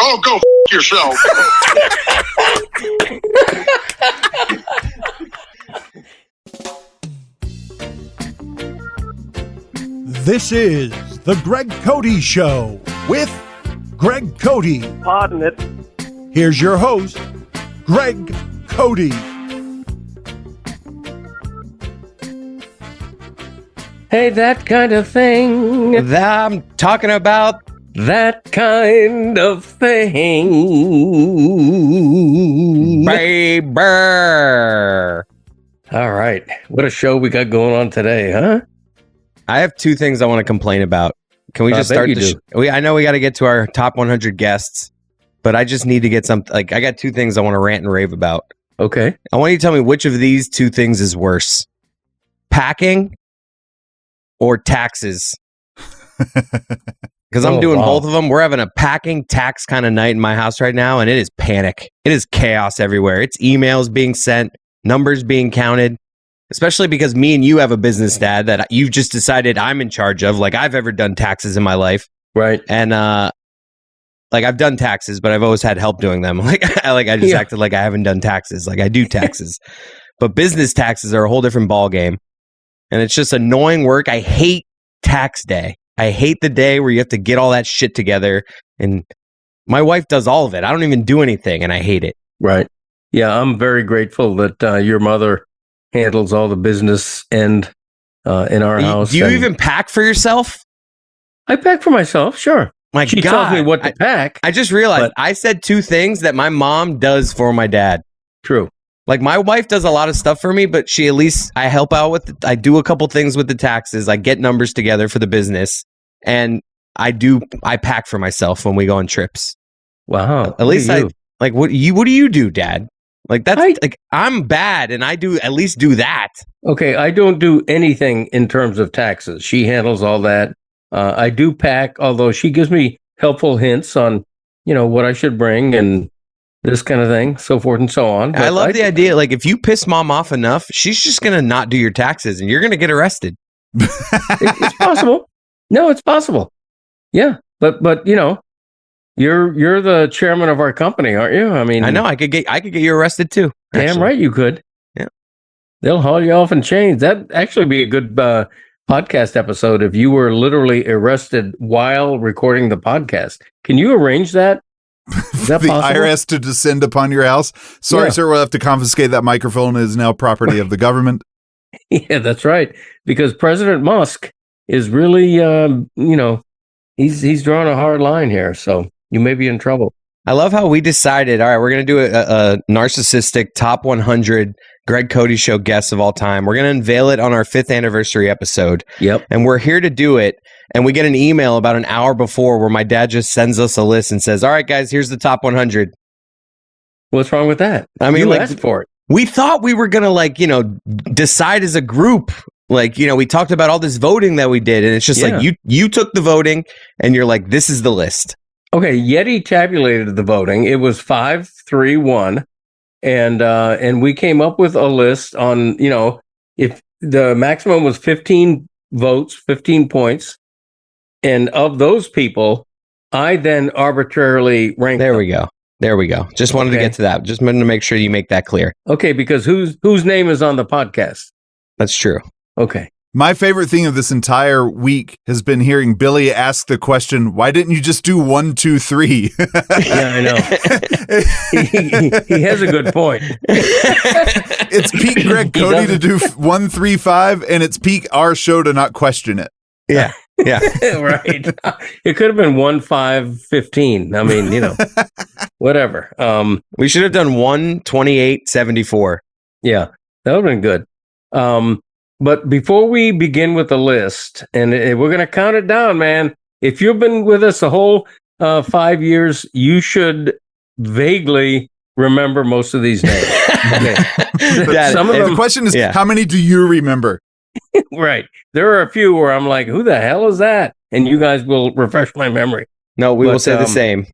Oh, go yourself. This is the Greg Cote Show with Greg Cote. Pardon it. Here's your host, Greg Cote. Hey, that kind of thing. I'm talking about That kind of thing. baby. All right. What a show we got going on today, huh? I have two things I want to complain about. Can we just start the show? I know we got to get to our top 100 guests, but I just need to get some. I got two things I want to rant and rave about. Okay. I want you to tell me which of these two things is worse: packing or taxes. Because I'm doing both of them. We're having a packing tax kind of night in my house right now, and it is panic. It is chaos everywhere. It's emails being sent, numbers being counted, especially because me and you have a business, Dad, that you've just decided I'm in charge of. Like, I've ever done taxes in my life. Right. And, I've done taxes, but I've always had help doing them. I just acted like I haven't done taxes. Like, I do taxes. But business taxes are a whole different ballgame. And it's just annoying work. I hate tax day. I hate the day where you have to get all that shit together. And my wife does all of it. I don't even do anything, and I hate it. Right. Yeah, I'm very grateful that your mother handles all the business end in our house. Do you even pack for yourself? I pack for myself, sure. She tells me what to pack. I just realized I said two things that my mom does for my dad. True. Like, my wife does a lot of stuff for me, but I help out with, I do a couple things with the taxes. I get numbers together for the business, and I pack for myself when we go on trips. Wow. At least what do you do, Dad? Like, I'm bad, and I do at least do that. Okay. I don't do anything in terms of taxes. She handles all that. I do pack, although she gives me helpful hints on, what I should bring and this kind of thing, so forth and so on. But I love the idea. Like, if you piss Mom off enough, she's just going to not do your taxes, and you're going to get arrested. It's possible. No, it's possible. Yeah. But you're the chairman of our company, aren't you? I mean, I know I could get you arrested too. Damn actually. right you could. Yeah. They'll haul you off in chains. That'd actually be a good podcast episode if you were literally arrested while recording the podcast. Can you arrange that? Is that the possible? IRS to descend upon your house. Sorry, sir, we'll have to confiscate that microphone. It is now property of the government. Yeah, that's right. Because President Musk is really, he's drawing a hard line here. So you may be in trouble. I love how we decided, all right, we're going to do a narcissistic top 100 Greg Cote Show guests of all time. We're going to unveil it on our 5th anniversary episode. Yep. And we're here to do it. And we get an email about an hour before where my dad just sends us a list and says, all right, guys, here's the top 100. What's wrong with that? I mean, you asked for it. We thought we were going to decide as a group. We talked about all this voting that we did. And it's just you took the voting and you're like, this is the list. Okay. Yeti tabulated the voting. It was 5-3-1. And we came up with a list on, if the maximum was 15 votes, 15 points. And of those people, I then arbitrarily ranked There them. we go. Just wanted to get to that. Just wanted to make sure you make that clear. Okay, because whose name is on the podcast? That's true. Okay. My favorite thing of this entire week has been hearing Billy ask the question, why didn't you just do 1, 2, 3? Yeah, I know. he has a good point. It's peak Greg Cote to do 1, 3, 5, and it's peak our show to not question it. Yeah. Yeah. Right. It could have been 1, 5, 15. I mean, whatever. We should have done 1, 28, 74. Yeah, that would have been good. But before we begin with the list, and we're going to count it down, man. If you've been with us the whole 5 years, you should vaguely remember most of these names. Okay. The question is, how many do you remember? Right. There are a few where I'm like, who the hell is that? And you guys will refresh my memory. No, we will say the same.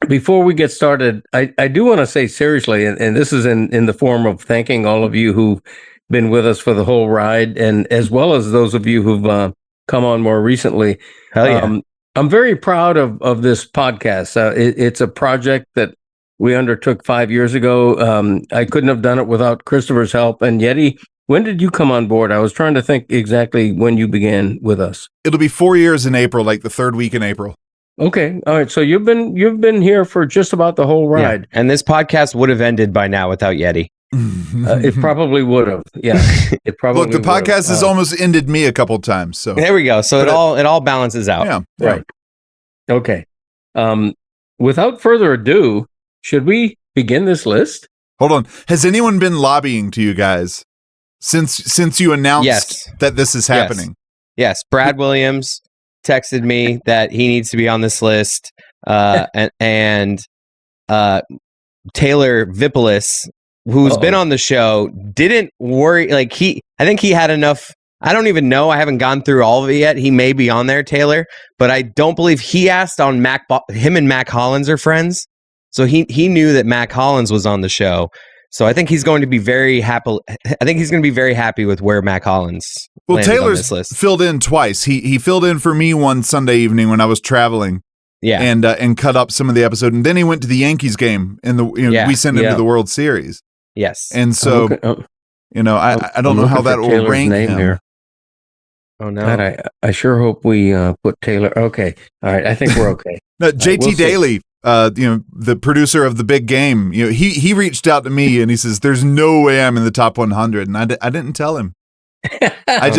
Before we get started, I do want to say seriously, and this is in the form of thanking all of you who've been with us for the whole ride, and as well as those of you who've come on more recently. Hell yeah. I'm very proud of this podcast. It's a project that we undertook 5 years ago. I couldn't have done it without Christopher's help. And Yeti, when did you come on board? I was trying to think exactly when you began with us. It'll be 4 years in April, like the third week in April. Okay. All right. So you've been here for just about the whole ride. Yeah. And this podcast would have ended by now without Yeti. It probably would have. Yeah. It probably Look, the podcast has almost ended me a couple times. So there we go. So it all balances out. Yeah. Right. Okay. Without further ado, should we begin this list? Hold on. Has anyone been lobbying to you guys since you announced that this is happening? Yes. Brad Williams texted me that he needs to be on this list. And Taylor Vipolis, who's been on the show, didn't worry. Like I think he had enough. I don't even know. I haven't gone through all of it yet. He may be on there, Taylor, but I don't believe he asked on him and Mac Hollins are friends. So he knew that Mac Hollins was on the show. So I think he's going to be very happy. I think he's going to be very happy with where Mac Hollins. Well, Taylor's filled in twice. He filled in for me one Sunday evening when I was traveling. Yeah, and cut up some of the episode, and then he went to the Yankees game in the we sent him to the World Series. Yes, and so I don't know how that will rank him. Here. Oh no! God, I sure hope we put Taylor. Okay, all right. I think we're okay. No, JT Daly, the producer of The Big Game, he reached out to me and he says, "There's no way I'm in the top 100," and I didn't tell him. I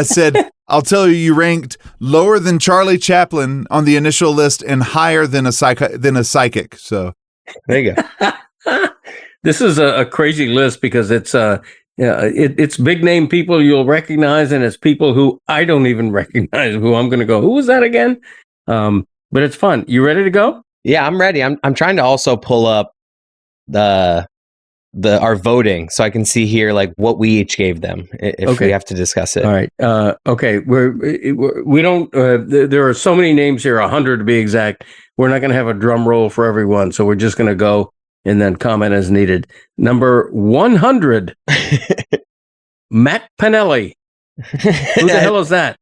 said, I'll tell you, you ranked lower than Charlie Chaplin on the initial list and higher than a psychic. So there you go. This is a crazy list because it's it's big name people you'll recognize, and it's people who I don't even recognize. Who I'm going to go, who was that again? But it's fun. You ready to go? Yeah, I'm ready. I'm trying to also pull up our voting so I can see here like what we each gave them if we have to discuss it. All right. Okay. We don't. There are so many names here, 100 to be exact. We're not going to have a drum roll for everyone, so we're just going to go and then comment as needed. Number 100, Matt Pinelli. Who the hell is that?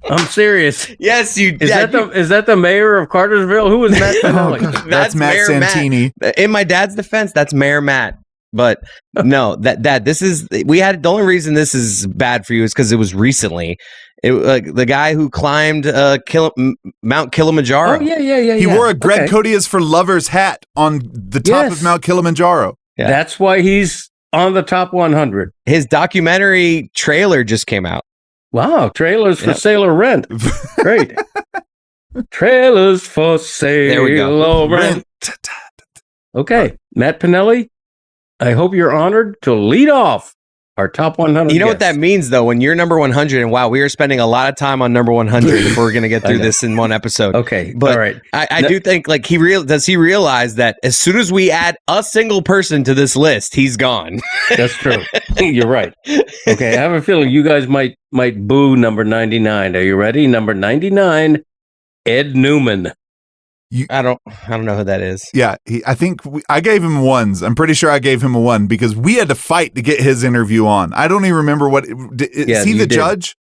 I'm serious. Yes, you did. Is that the mayor of Cartersville? Who is Matt Pinelli? That's Matt Mayor Santini. Matt. In my dad's defense, that's Mayor Matt. But no, this is the only reason this is bad for you is because it was recently. The guy who climbed Mount Kilimanjaro. Oh yeah. He wore a Greg Cote is for Lovers hat on the top of Mount Kilimanjaro. Yeah. That's why he's on the top 100. His documentary trailer just came out. Wow, trailers for sale or rent. Great. Trailers for sale or rent. Okay, Matt Pinelli, I hope you're honored to lead off our top 100. You know what that means, though, when you're number 100, and wow, we are spending a lot of time on number 100 if we're going to get through this in one episode. Okay, but all right. I do think like does he realize that as soon as we add a single person to this list, he's gone. That's true. You're right. Okay, I have a feeling you guys might boo number 99. Are you ready? Number 99, Ed Newman. I don't know who that is. Yeah, I think I gave him ones. I'm pretty sure I gave him a 1 because we had to fight to get his interview on. I don't even remember is he the judge?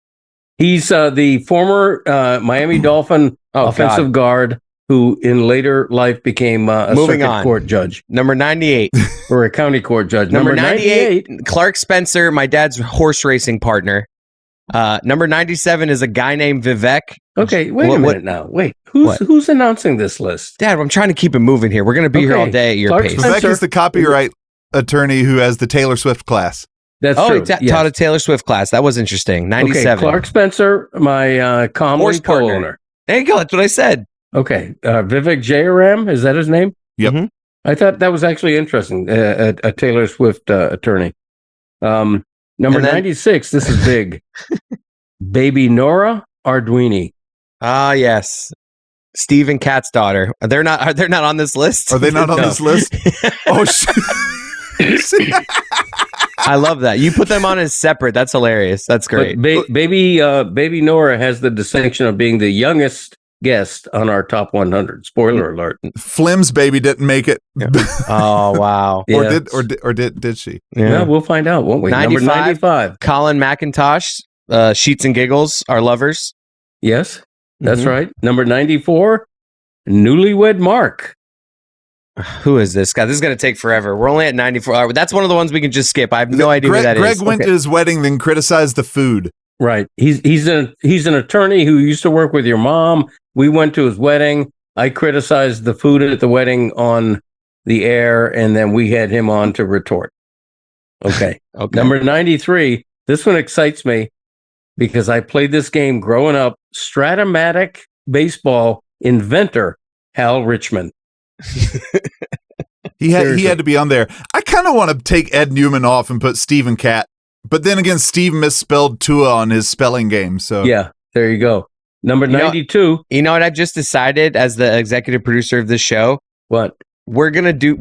He's the former Miami Dolphin offensive guard who in later life became a circuit court judge. Number 98. Or a county court judge. Number 98, Clark Spencer, my dad's horse racing partner. Number 97 is a guy named Vivek. Okay, wait a minute now. Wait, who's announcing this list? Dad, I'm trying to keep it moving here. We're going to be here all day at your Clark pace. Vivek is the copyright attorney who has the Taylor Swift class. That's true. He taught a Taylor Swift class. That was interesting. 97. Okay, Clark Spencer, my Comley co-owner. There you go. That's what I said. Okay, Vivek Jayaram, is that his name? Yep. Mm-hmm. I thought that was actually interesting. A Taylor Swift attorney. Number 96. This is big. Baby Nora Arduini. Ah, yes. Stephen Katz's daughter. They're not on this list. Are they not on this list? Oh shit. I love that. You put them on as separate. That's hilarious. That's great. Baby Nora has the distinction of being the youngest guest on our top 100. Spoiler alert. Flim's baby didn't make it. Yeah. Oh wow. Yeah. Or did she? Yeah, we'll find out, won't we? 95, Number 95. Colin McIntosh, Sheets and Giggles, Our Lovers. Yes, that's right. Number 94, Newlywed Mark. Who is this guy? This is going to take forever. We're only at 94. That's one of the ones we can just skip. I have no idea who that is. Greg went to his wedding, then criticized the food. Right. He's an attorney who used to work with your mom. We went to his wedding. I criticized the food at the wedding on the air, and then we had him on to retort. Okay. Number 93. This one excites me because I played this game growing up. Stratomatic baseball inventor Hal Richmond. He had to be on there. I kind of want to take Ed Newman off and put Stephen Cat, but then again, Steve misspelled Tua on his spelling game. So yeah, there you go. Number 92. You know what I've just decided as the executive producer of this show? What? We're gonna do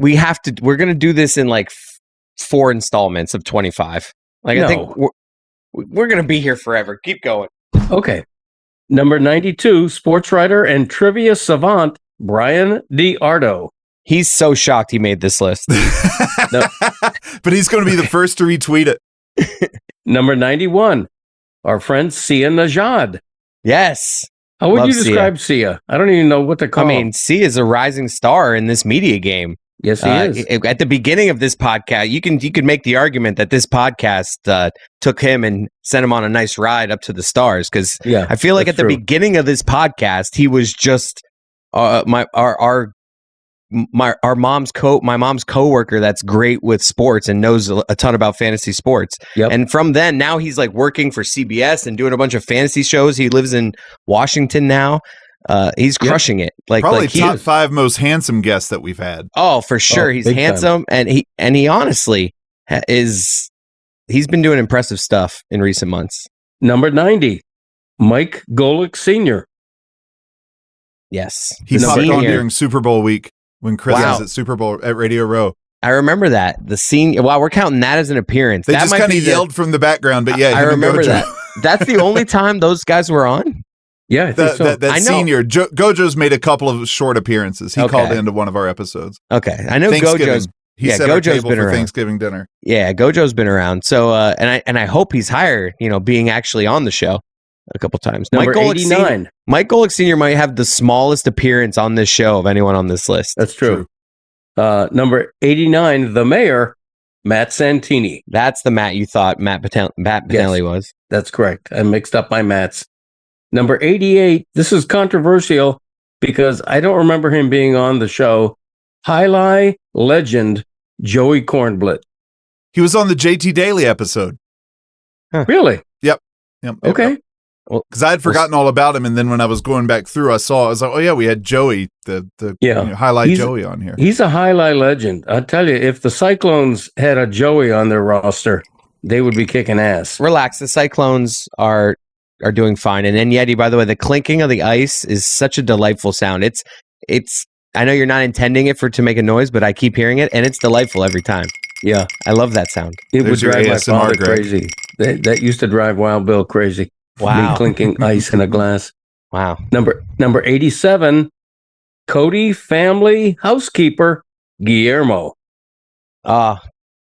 this in like 4 installments of 25. Like, no. I think we're gonna be here forever. Keep going. Okay. Number 92, sports writer and trivia savant Brian DiArdo. He's so shocked he made this list. But he's going to be the first to retweet it. Number 91, our friend Sia Najad. Yes. How would you describe Sia? I don't even know what to call him. I mean, Sia is a rising star in this media game. Yes, he is. At the beginning of this podcast, you could make the argument that this podcast took him and sent him on a nice ride up to the stars. Because I feel like at the beginning of this podcast, he was just my mom's coworker that's great with sports and knows a ton about fantasy sports. Yep. And from then, now he's like working for CBS and doing a bunch of fantasy shows. He lives in Washington now. He's crushing it. Probably top 5 most handsome guests that we've had. Oh, for sure. He's handsome, and he honestly he's been doing impressive stuff in recent months. Number 90, Mike Golick Sr. Yes. He popped on during Super Bowl week when Chris was at Super Bowl at Radio Row. I remember that. The senior. Wow, we're counting that as an appearance. They just kind of yelled from the background, but I remember that. That's the only time those guys were on? Yeah, I think so. That senior. Gojo's made a couple of short apperances. He called into one of our episodes. Okay. I know Gojo's. He set our table for Thanksgiving dinner. Yeah, Gojo's been around. So, and I hope he's higher, being actually on the show a couple times. Number 89. Mike Golick Sr. might have the smallest appearance on this show of anyone on this list. That's true. Number 89, the mayor, Matt Santini. That's the Matt you thought Matt Pinelli was. That's correct. I mixed up my Matts. Number 88, this is controversial because I don't remember him being on the show. Highlight legend Joey Kornblit. He was on the JT Daily episode. Huh. Really? Yep. Okay. Because I had forgotten all about him, and then when I was going back through, I was like, oh yeah, we had Joey, the highlight Joey on here. He's a highlight legend. I'll tell you, if the Cyclones had a Joey on their roster, they would be kicking ass. Relax, the Cyclones are doing fine. And then Yeti, by the way, the clinking of the ice is such a delightful sound. It's. I know you're not intending it to make a noise, but I keep hearing it, and it's delightful every time. Yeah, I love that sound. It would drive my father crazy. That used to drive Wild Bill crazy. Wow. Me clinking ice in a glass. Wow. Number 87, Cody family housekeeper Guillermo. I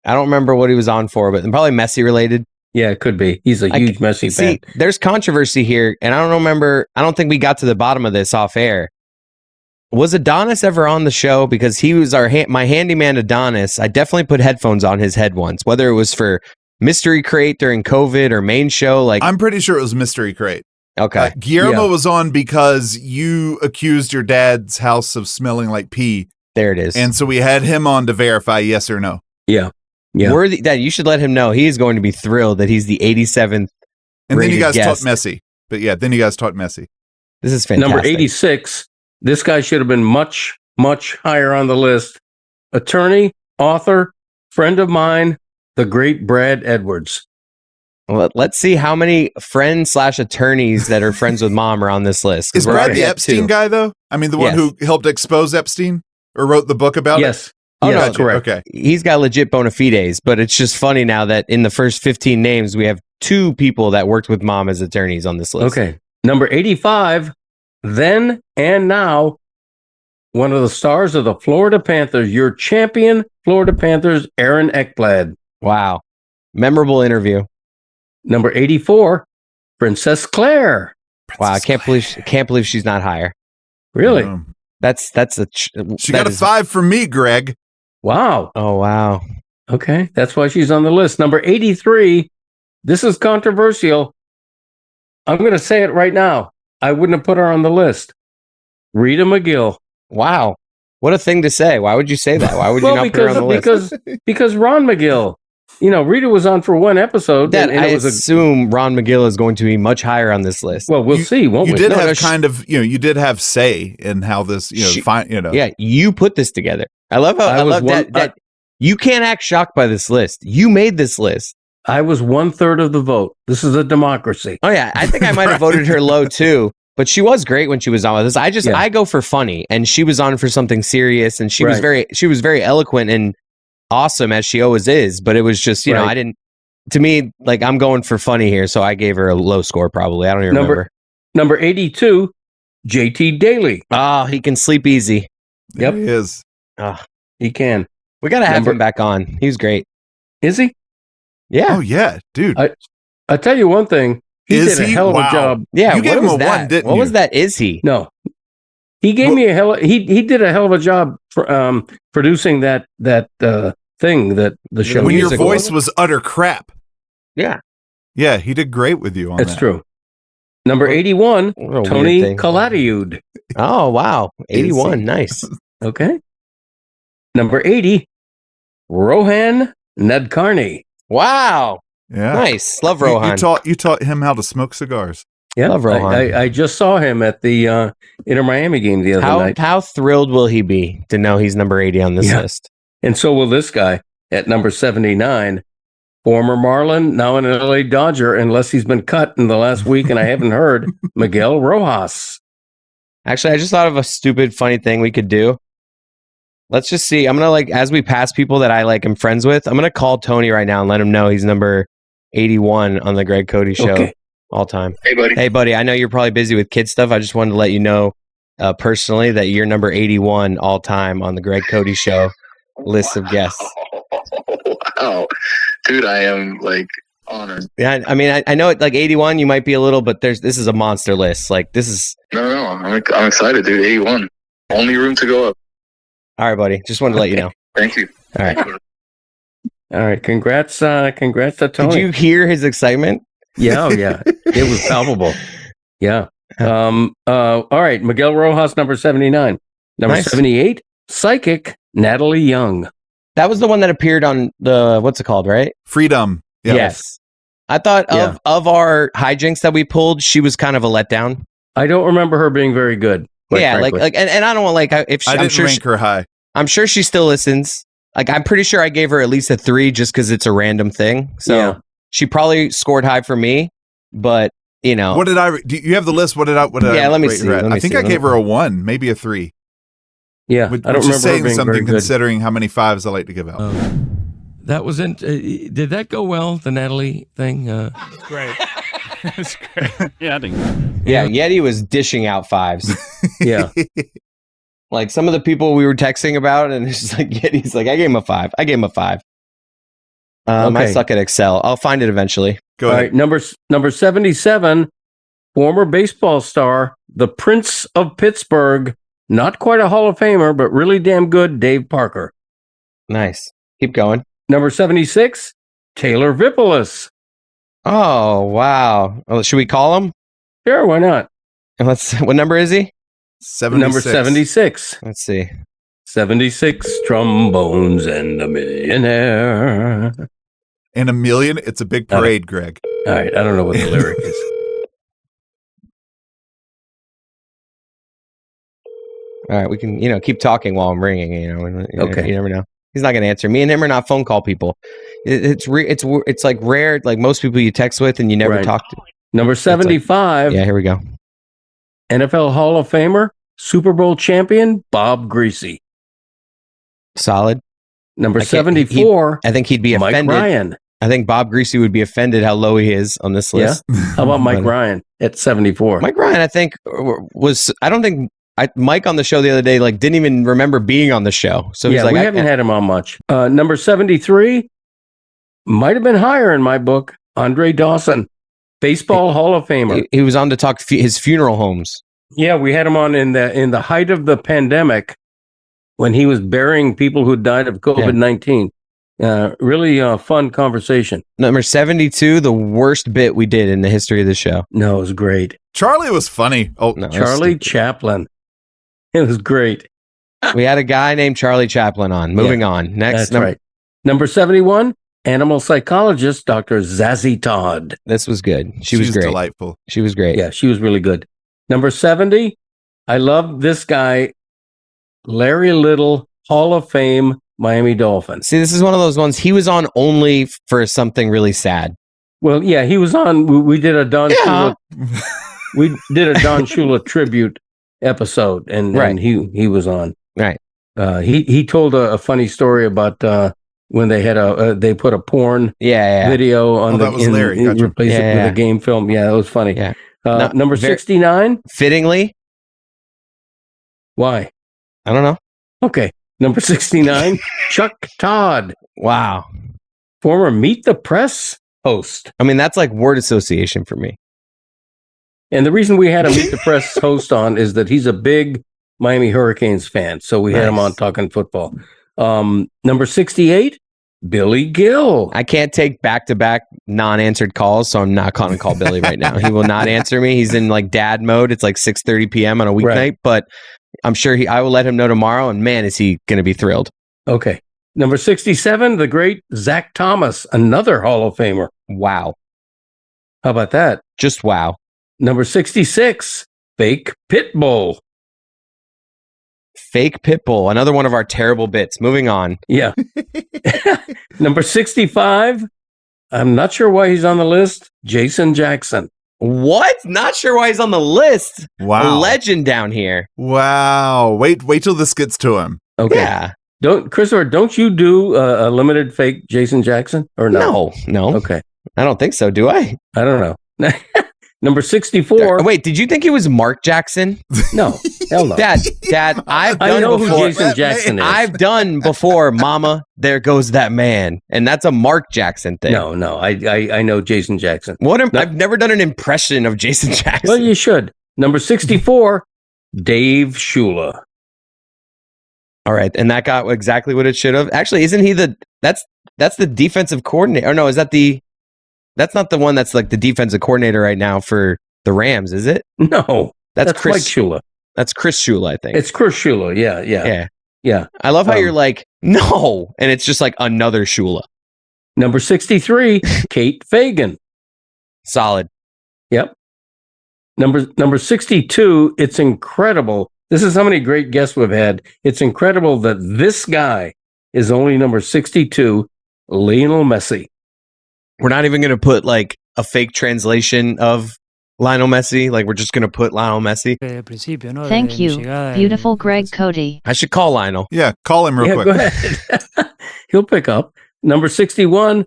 don't remember what he was on for, but probably Messi related. Yeah, it could be. He's a huge Messi fan. There's controversy here, and I don't think we got to the bottom of this off air. Was Adonis ever on the show? Because he was my handyman Adonis. I definitely put headphones on his head once, whether it was for Mystery Crate during COVID or main show. I'm pretty sure it was Mystery Crate. Okay. Guillermo was on because you accused your dad's house of smelling like pee. There it is. And so we had him on to verify yes or no. Yeah. Dad, you should let him know. He is going to be thrilled that he's the 87th. And then you guys guest. talked Messi. But yeah, then you guys talked Messi. This is fantastic. Number 86. This guy should have been much, much higher on the list. Attorney, author, friend of mine, the great Brad Edwards. Well, let's see how many friends/attorneys that are friends with mom are on this list. Is Brad the Epstein guy, though? I mean, the one who helped expose Epstein or wrote the book about it? Yes. Oh, no, correct. Okay. He's got legit bona fides, but it's just funny now that in the first 15 names, we have 2 people that worked with mom as attorneys on this list. Okay. Number 85, then and now, one of the stars of the Florida Panthers, your champion Florida Panthers, Aaron Ekblad. Wow. Memorable interview. Number 84, Princess Claire. Wow, I can't believe she's not higher. Really? She got a 5 from me, Greg. Wow. Oh, wow. Okay, that's why she's on the list. Number 83. This is controversial. I'm going to say it right now. I wouldn't have put her on the list. Rita McGill. Wow. What a thing to say. Why would you say that? Why would you not put her on the list? Because Ron McGill. Rita was on for one episode. I assume Ron McGill is going to be much higher on this list. Well, we'll see, won't we? You did you did have say in how this, Yeah, you put this together. I love that you can't act shocked by this list. You made this list. I was 1/3 of the vote. This is a democracy. Oh yeah, I think I might have voted her low too. But she was great when she was on with us. I go for funny, and she was on for something serious, and she was very eloquent and awesome as she always is. But it was just, I didn't. To me, like I'm going for funny here, so I gave her a low score. Probably, I don't even remember. Number 82, JT Daly. Oh, he can sleep easy. Yep, he is. Oh, he can. We gotta have him back on. He was great. Is he? Yeah. Oh yeah, dude. I tell you one thing. He did a hell of a job. Yeah, you gave him a 1, didn't you? What was that? Is he? No, he gave me he did a hell of a job for producing that thing that the show. When your voice was utter crap. Yeah, yeah, he did great with you on that. That's true. Number 81, Tony Kaladiud. Oh wow, 81, nice. Okay. Number 80, Rohan Nadkarni. Wow. Yeah. Nice. Love Rohan. You taught him how to smoke cigars. Yeah. Love Rohan. I just saw him at the Inter Miami game the other night. How thrilled will he be to know he's number 80 on this list? And so will this guy at number 79, former Marlin, now an LA Dodger, unless he's been cut in the last week and I haven't heard, Miguel Rojas. Actually, I just thought of a stupid, funny thing we could do. Let's just see. I'm going to as we pass people that I am friends with, I'm going to call Tony right now and let him know he's number 81 on the Greg Cote Show all time. Hey, buddy. I know you're probably busy with kid stuff. I just wanted to let you know personally that you're number 81 all time on the Greg Cote Show list of guests. Wow. Dude, I am honored. Yeah, I mean, I know 81 you might be a little, but this is a monster list. This is... No, I'm excited, dude. 81. Only room to go up. All right, buddy. Just wanted to let you know. Thank you. All right. All right. Congrats to Tony. Did you hear his excitement? Yeah. Oh, yeah. It was palpable. Yeah. All right. Miguel Rojas, number 79. Number 78, Psychic, Natalie Young. That was the one that appeared on the, what's it called, right? Freedom. Yep. Yes. I thought of our hijinks that we pulled, she was kind of a letdown. I don't remember her being very good. Yeah, frankly. and I don't want if she, I didn't rank her high. I'm sure she still listens. I'm pretty sure I gave her at least a 3 just because it's a random thing. So she probably scored high for me, but What did I? Do you have the list? What did I? Let me see. I think I gave her a 1, maybe a 3. Yeah, which I don't remember is saying being something very good. considering how many 5s I like to give out. That wasn't. Did that go well? The Natalie thing. It's great. It's great. Yeah, I think. Yeah, Yeti was dishing out 5s. Yeah. Some of the people we were texting about, and it's just Yeti's I gave him a 5. I gave him a 5. I suck at Excel. I'll find it eventually. Go ahead. All right, number 77, former baseball star, the Prince of Pittsburgh, not quite a Hall of Famer, but really damn good, Dave Parker. Nice. Keep going. Number 76, Taylor Vippolis. Oh, wow. Should we call him? Sure, why not? What number is he? 76. Number 76. Let's see. 76 trombones and a millionaire. And a million? It's a big parade, Greg. All right, I don't know what the lyric is. All right, we can, keep talking while I'm ringing, Okay. You never know. He's not going to answer. Me and him are not phone call people. It's rare, most people you text with and you never talk to. Number 75. Yeah, here we go. NFL Hall of Famer, Super Bowl champion, Bob Greasy. Solid. Number 74. I think he'd be offended. Mike Ryan. I think Bob Greasy would be offended how low he is on this list. Yeah? How about Mike Ryan at 74? Mike Ryan, I think, Mike on the show the other day, didn't even remember being on the show. So he's we haven't had him on much. Number 73, might have been higher in my book, Andre Dawson. Baseball Hall of Famer. He was on to talk his funeral homes. Yeah, we had him on in the height of the pandemic when he was burying people who died of COVID-19. Really fun conversation. Number 72, the worst bit we did in the history of the show. No, it was great. Charlie was funny. Oh, No, Charlie Chaplin. It was great. we had a guy named Charlie Chaplin on. Moving on. Next. That's right. Number 71, animal psychologist, Dr. Zazie Todd. This was good. She was great. Delightful. She was great. Yeah, she was really good. Number 70, I love this guy, Larry Little, Hall of Fame, Miami Dolphins. See, this is one of those ones. He was on only for something really sad. Well, yeah, he was on. We did a Don Shula. We did a Don Shula tribute episode, and he was on. Right. He told a funny story about when they had they put a porn video on that was Larry. Gotcha. Replace it with a game film. Yeah, it was funny. Yeah. Number 69. Fittingly. Why? I don't know. Okay. Number 69, Chuck Todd. Wow. Former Meet the Press host. I mean, that's like word association for me. And the reason we had a Meet the Press host on is that he's a big Miami Hurricanes fan. So we had him on talking football. Number 68, Billy Gill. I can't take back-to-back non-answered calls, so I'm not going to call Billy right now. He will not answer me. He's in like dad mode. It's like 6:30 p.m. on a weeknight, but I'm sure I will let him know tomorrow, and man, is he going to be thrilled. Okay. Number 67, the great Zach Thomas, another Hall of Famer. Wow. How about that? Just wow. Number 66, Fake Pitbull. Fake Pitbull, another one of our terrible bits. Moving on. Yeah. Number 65, I'm not sure why he's on the list, Jason Jackson. What? Not sure why he's on the list. Wow. A legend down here. Wow. Wait till this gets to him. Okay. Yeah. Christopher, don't you do a limited fake Jason Jackson or no? No. Okay. I don't think so. Do I? I don't know. Number 64. Wait, did you think he was Mark Jackson? No. Hell no. Dad, I've done I know before. who Jason Jackson is. I've done before, Mama, there goes that man. And that's a Mark Jackson thing. No. I know Jason Jackson. I've never done an impression of Jason Jackson. Well, you should. Number 64, Dave Shula. All right, and that got exactly what it should have. Actually, isn't he that's the defensive coordinator? Or no, that's not the one that's like the defensive coordinator right now for the Rams, is it? No. That's Mike Shula. That's Chris Shula, I think. It's Chris Shula. Yeah. I love how you're like, no, and it's just like another Shula. Number 63, Kate Fagan. Solid. Yep. Number 62, it's incredible. This is how many great guests we've had. It's incredible that this guy is only number 62, Lionel Messi. We're not even going to put like a fake translation of Lionel Messi. Like we're just going to put Lionel Messi. Thank you, beautiful Greg Cote. I should call Lionel. Yeah, call him real quick. Go ahead. He'll pick up. Number 61,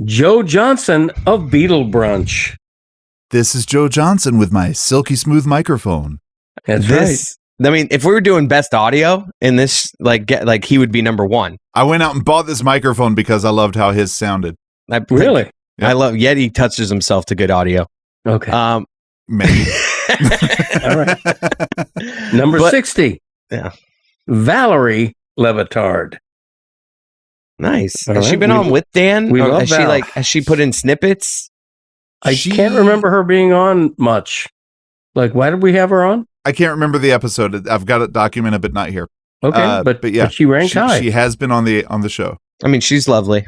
Joe Johnson of Beetle Brunch. This is Joe Johnson with my silky smooth microphone. That's right. I mean, if we were doing best audio in this, like he would be number one. I went out and bought this microphone because I loved how his sounded. Really? I love Yeti touches himself to good audio. Okay. Maybe. All right. Number 60. Yeah. Valerie Le Batard. Nice. All Has she right. been on with Dan? We love Val. Has she put in snippets? I can't remember her being on much. Like, why did we have her on? I can't remember the episode. I've got it documented, but not here. Okay, but yeah, she ranked high. She has been on the show. I mean, she's lovely.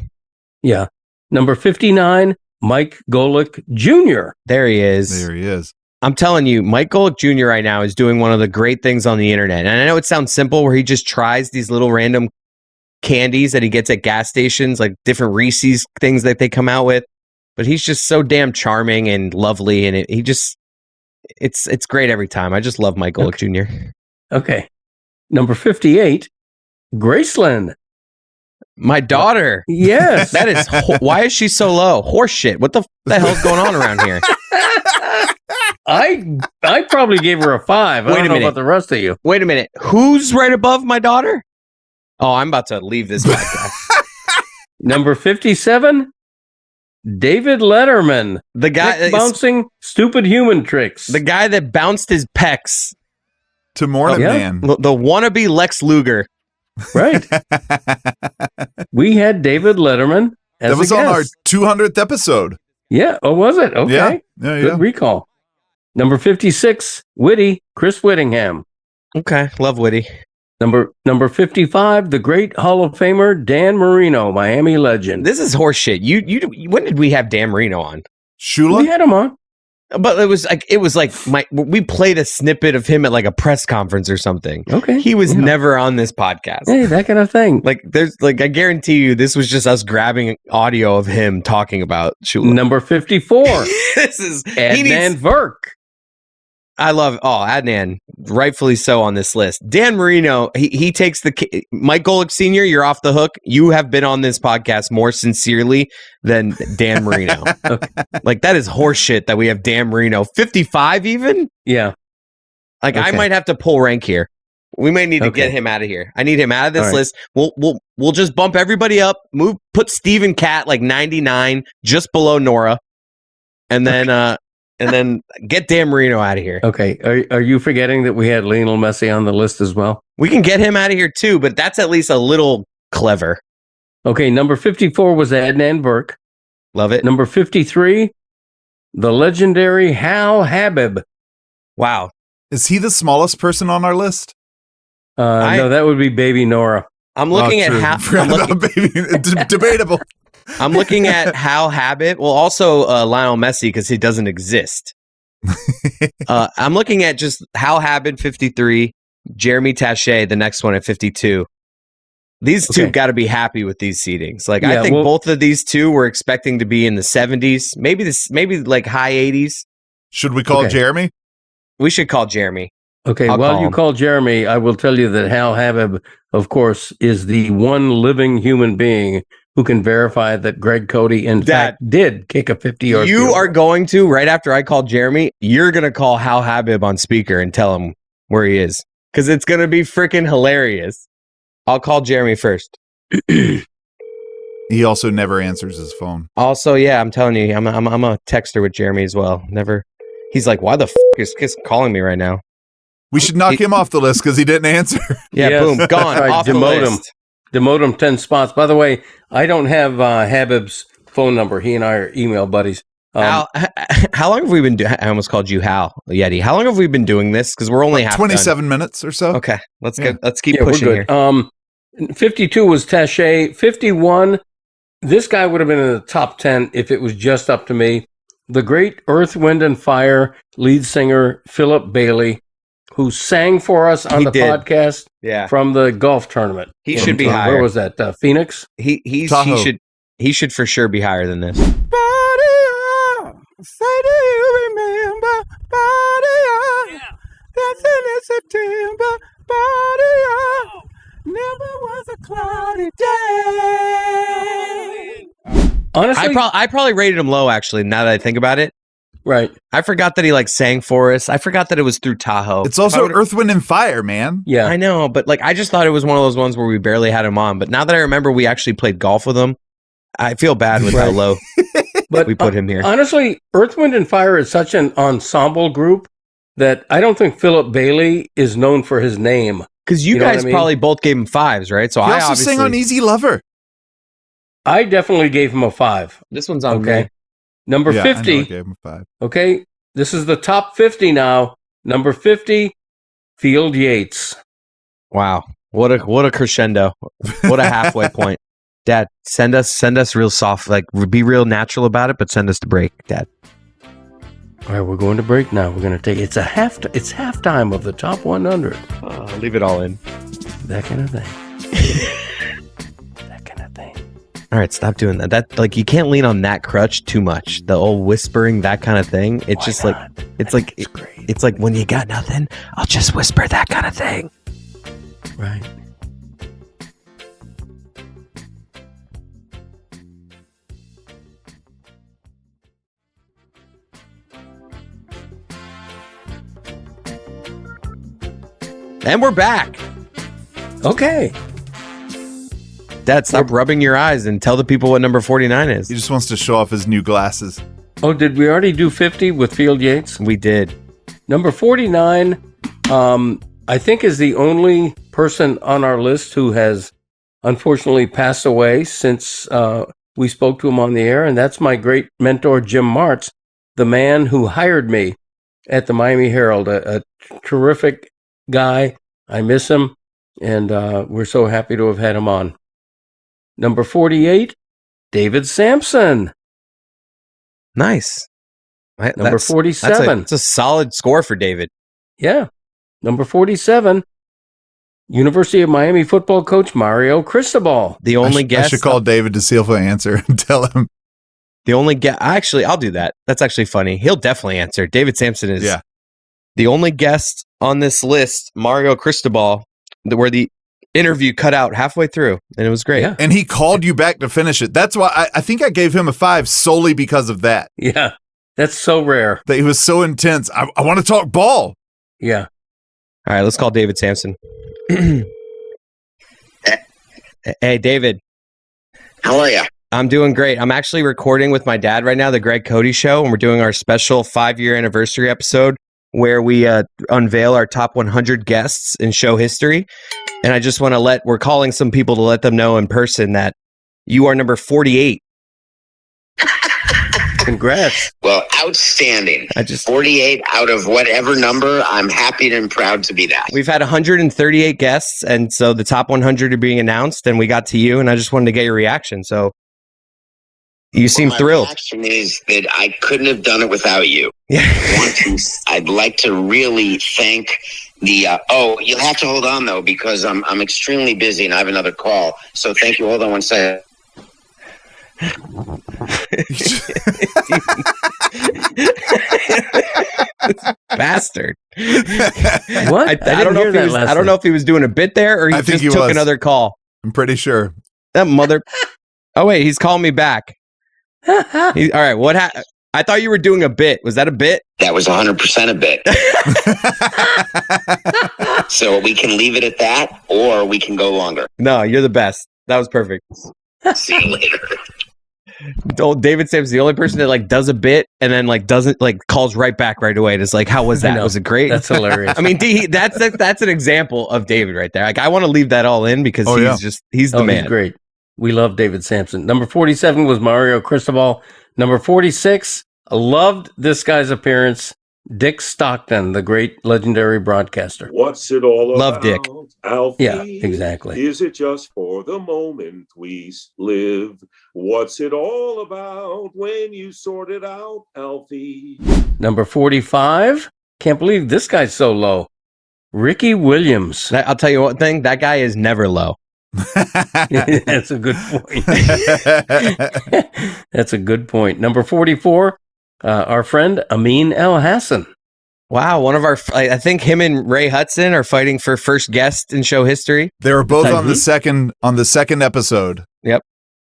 Yeah. Number 59, Mike Golick Jr. There he is. There he is. I'm telling you, Mike Golick Jr. right now is doing one of the great things on the internet. And I know it sounds simple where he just tries these little random candies that he gets at gas stations, like different Reese's things that they come out with. But he's just so damn charming and lovely. And it's great every time. I just love Mike Golick Jr. Okay. Number 58, Graceland. My daughter. Yes. That is, why is she so low? Horse shit. What the hell's going on around here? I probably gave her a 5. I don't know about the rest of you. Wait a minute. Who's right above my daughter? Oh, I'm about to leave this podcast. Number 57, David Letterman. The guy bouncing stupid human tricks. The guy that bounced his pecs. To Morning Man. The wannabe Lex Luger. Right. We had David Letterman as that was a guest. on our 200th episode. Yeah. Oh, was it? Okay. Yeah. Good recall. Number 56, Whitty, Chris Whittingham. Okay. Love Whitty. Number 55, the great Hall of Famer Dan Marino, Miami legend. This is horseshit. When did we have Dan Marino on? Shula? We had him on. But it was like we played a snippet of him at like a press conference or something. Okay. He was never on this podcast. Hey, that kind of thing. Like I guarantee you this was just us grabbing audio of him talking about Shula. Number 54. This is Adnan Verk. I love Adnan, rightfully so on this list. Dan Marino, he takes Mike Golick Sr., you're off the hook. You have been on this podcast more sincerely than Dan Marino. Okay. Like, that is horseshit that we have Dan Marino. 55 even? Yeah. Like, Okay. I might have to pull rank here. We may need to get him out of here. I need him out of this list. We'll just bump everybody up, put Stephen Catt like 99, just below Nora, and then and then get Dan Marino out of here. Okay. Are you forgetting that we had Lionel Messi on the list as well? We can get him out of here too, but that's at least a little clever. Okay. Number 54 was Adnan Verk. Love it. Number 53, the legendary Hal Habib. Wow. Is he the smallest person on our list? No, that would be Baby Nora. I'm looking at how debatable. I'm looking at Hal Habib. Well, also Lionel Messi because he doesn't exist. I'm looking at just Hal Habib 53, Jeremy Taché, the next one at 52. These two got to be happy with these seedings. Like I think both of these two were expecting to be in the 70s, maybe like high 80s. Should we call Jeremy? We should call Jeremy. Okay, while you call Jeremy, I will tell you that Hal Habib, of course, is the one living human being who can verify that Greg Cote, in fact, did kick a 50-yard You are going to, right after I call Jeremy, you're going to call Hal Habib on speaker and tell him where he is. Because it's going to be freaking hilarious. I'll call Jeremy first. He also never answers his phone. Also, yeah, I'm telling you, I'm a texter with Jeremy as well. Never. He's like, why the is Kiss calling me right now? We should knock him off the list because he didn't answer. Yeah, boom, gone. Right, off the list. Demote him 10 spots. By the way, I don't have Habib's phone number. He and I are email buddies. How long have we been doing? I almost called you Hal, Yeti. How long have we been doing this? Because we're only half 27 done. minutes or so. Okay, let's keep pushing we're good. here. 52 was Taché. 51, this guy would have been in the top 10 if it was just up to me. The great Earth, Wind, and Fire lead singer Philip Bailey, who sang for us on the podcast from the golf tournament. He should be higher. Where was that? Phoenix? He should for sure be higher than this. Say do you remember dancing in September, never was a cloudy day. Honestly, I probably rated him low, actually, now that I think about it. Right. I forgot that he sang for us. I forgot that it was through Tahoe. It's also Earth, Wind, and Fire, man. Yeah. I know, but I just thought it was one of those ones where we barely had him on. But now that I remember we actually played golf with him, I feel bad with how low we put him here. Honestly, Earth, Wind, and Fire is such an ensemble group that I don't think Philip Bailey is known for his name. Because you guys probably both gave him 5s, right? So he I also sang on Easy Lover. I definitely gave him a 5. This one's on me. Number 50. I know I gave him a 5. Okay, this is the top 50 now. Number 50, Field Yates. Wow, what a crescendo! What a halfway point, Dad. Send us real soft, be real natural about it, but send us to break, Dad. All right, we're going to break now. We're going to take it's halftime of the top 100. Leave it all in. That kind of thing. That kind of thing. All right, stop doing that. That you can't lean on that crutch too much. The old whispering, that kind of thing. It's just not? it's like when you got nothing, I'll just whisper that kind of thing. Right. And we're back. Okay. Dad, stop rubbing your eyes and tell the people what number 49 is. He just wants to show off his new glasses. Oh, did we already do 50 with Field Yates? We did. Number 49, I think, is the only person on our list who has unfortunately passed away since we spoke to him on the air, and that's my great mentor, Jim Martz, the man who hired me at the Miami Herald, a terrific guy. I miss him, and we're so happy to have had him on. Number 48, David Sampson. Nice. Number 47. That's a solid score for David. Yeah. Number 47, University of Miami football coach Mario Cristobal. The only guest. I should call David to see if he'll answer and tell him. The only guest. Actually, I'll do that. That's actually funny. He'll definitely answer. David Sampson is the only guest on this list, Mario Cristobal, where the interview cut out halfway through, and it was great. Yeah. And he called you back to finish it. That's why I think I gave him a 5 solely because of that. Yeah. That's so rare. That he was so intense. I want to talk ball. Yeah. All right, let's call David Sampson. Hey, David. How are you? I'm doing great. I'm actually recording with my dad right now, the Greg Cote Show, and we're doing our special 5-year anniversary episode where we unveil our top 100 guests in show history. And I just want to we're calling some people to let them know in person that you are number 48. Congrats. Well, outstanding. 48 out of whatever number. I'm happy and proud to be that. We've had 138 guests, and so the top 100 are being announced, and we got to you, and I just wanted to get your reaction. So you seem thrilled. My reaction is that I couldn't have done it without you. Yeah. I'd like to really thank the. You'll have to hold on though, because I'm extremely busy and I have another call. So thank you. Hold on one second. Bastard. What? I don't know if he was doing a bit there or he just took another call. I'm pretty sure. That mother. Oh wait, he's calling me back. All right, what happened? I thought you were doing a bit. Was that a bit? That was 100% a bit. So we can leave it at that, or we can go longer. No, you're the best. That was perfect. See you later. David Sampson's the only person that does a bit and then doesn't calls right back right away and is like, how was that? Was it great? That's hilarious. I mean, that's an example of David right there. I want to leave that all in because he's the man. He's great. We love David Sampson. Number 47 was Mario Cristobal. Number 46, loved this guy's appearance, Dick Stockton, the great legendary broadcaster. What's it all about? Love Dick. Alfie? Yeah, exactly. Is it just for the moment we live? What's it all about when you sort it out, Alfie? Number 45, can't believe this guy's so low, Ricky Williams. I'll tell you one thing, that guy is never low. That's a good point. That's a good point. Number 44, our friend Amin El Hassan. Wow, one of our, I think him and Ray Hudson are fighting for first guest in show history. They were both on the second episode. Yep.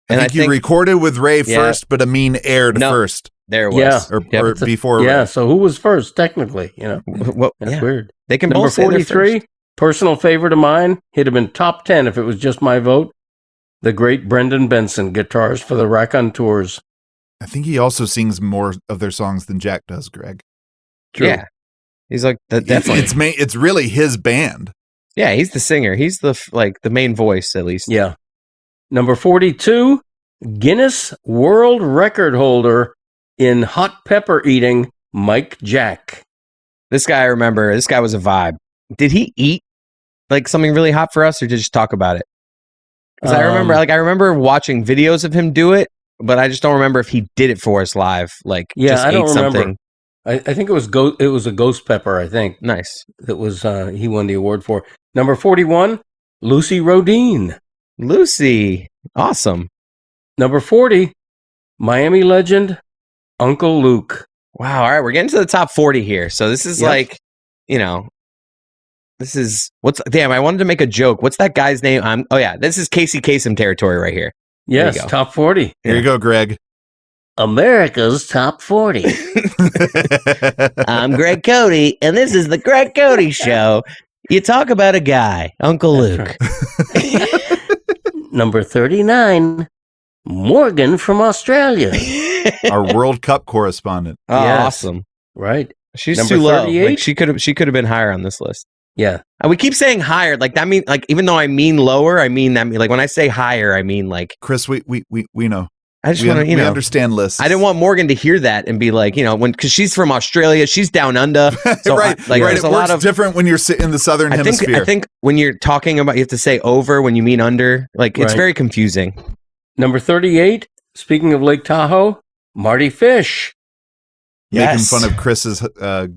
I think you recorded with Ray first, but Amin aired first. There it was. Or before Yeah, Ray. so who was first, technically? That's weird. They can Number both say 43, personal favorite of mine, he'd have been top 10 if it was just my vote. The great Brendan Benson, guitarist for the Raconteurs. I think he also sings more of their songs than Jack does, Greg. True. Yeah. He's definitely. It's really his band. Yeah, he's the singer. He's the main voice, at least. Yeah. Number 42, Guinness World Record holder in hot pepper eating, Mike Jack. This guy, I remember, this guy was a vibe. Did he eat something really hot for us or did he just talk about it? Because I remember watching videos of him do it, but I just don't remember if he did it for us live. I don't remember. Something. I think it was a ghost pepper, I think. Nice. That was he won the award for. Number 41, Lucy Rodine. Lucy. Awesome. Number 40, Miami legend, Uncle Luke. Wow. All right. We're getting to the top 40 here. So this is this is I wanted to make a joke. What's that guy's name? This is Casey Kasem territory right here. Yes. Top 40. Here you go, Greg. America's Top 40. I'm Greg Cote, and this is the Greg Cote Show. You talk about a guy, Uncle Luke. Right. Number 39, Morgan from Australia. Our World Cup correspondent. Oh, Yes. awesome. Right. She's Number too low. 38? Like, she could have been higher on this list. Yeah. And we keep saying higher. Like that mean like even though I mean lower, I mean that like when I say higher, I mean like Chris, we know. I just want to, we know. understand lists. I didn't want Morgan to hear that and be like, because she's from Australia, she's down under. So right. there's It works different when you're in the southern hemisphere. I think when you're talking about, you have to say over when you mean under. Like it's Right. very confusing. Number 38, speaking of Lake Tahoe, Marty Fish. Making Yes. fun of Chris's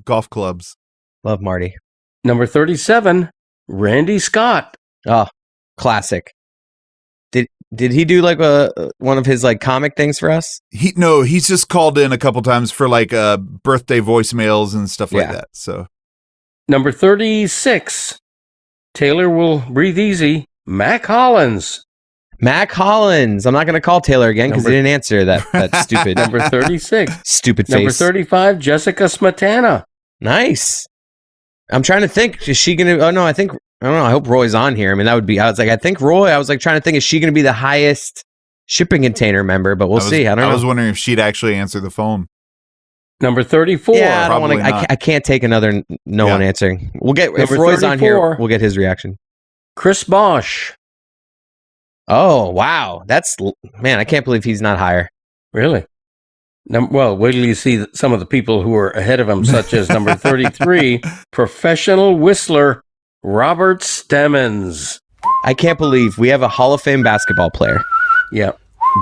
golf clubs. Love Marty. Number 37, Randy Scott. Oh, classic. Did he do like one of his like comic things for us? He's just called in a couple times for like birthday voicemails and stuff like that. So Number 36, Taylor will breathe easy, Mac Hollins. Mac Hollins. I'm not going to call Taylor again because he didn't answer that stupid Number 36. stupid face. Number 35, Jessica Smetana. Nice. I'm trying to think. Is she going to? Oh no, I don't know. I hope Roy's on here. I mean, that would be. I was like, I think Roy. I was like trying to think. Is she going to be the highest shipping container member? But we'll see. I don't know. I was wondering if she'd actually answer the phone. Number 34. Yeah, I don't want Probably to. not. I can't take another no one answering. We'll get if Number Roy's on here. 34. We'll get his reaction. Chris Bosch. Oh wow, that's man. I can't believe he's not higher. Really? Well, wait till you see some of the people who are ahead of him, such as number 33, professional whistler Robert Stemmons. I can't believe we have a Hall of Fame basketball player. Yeah.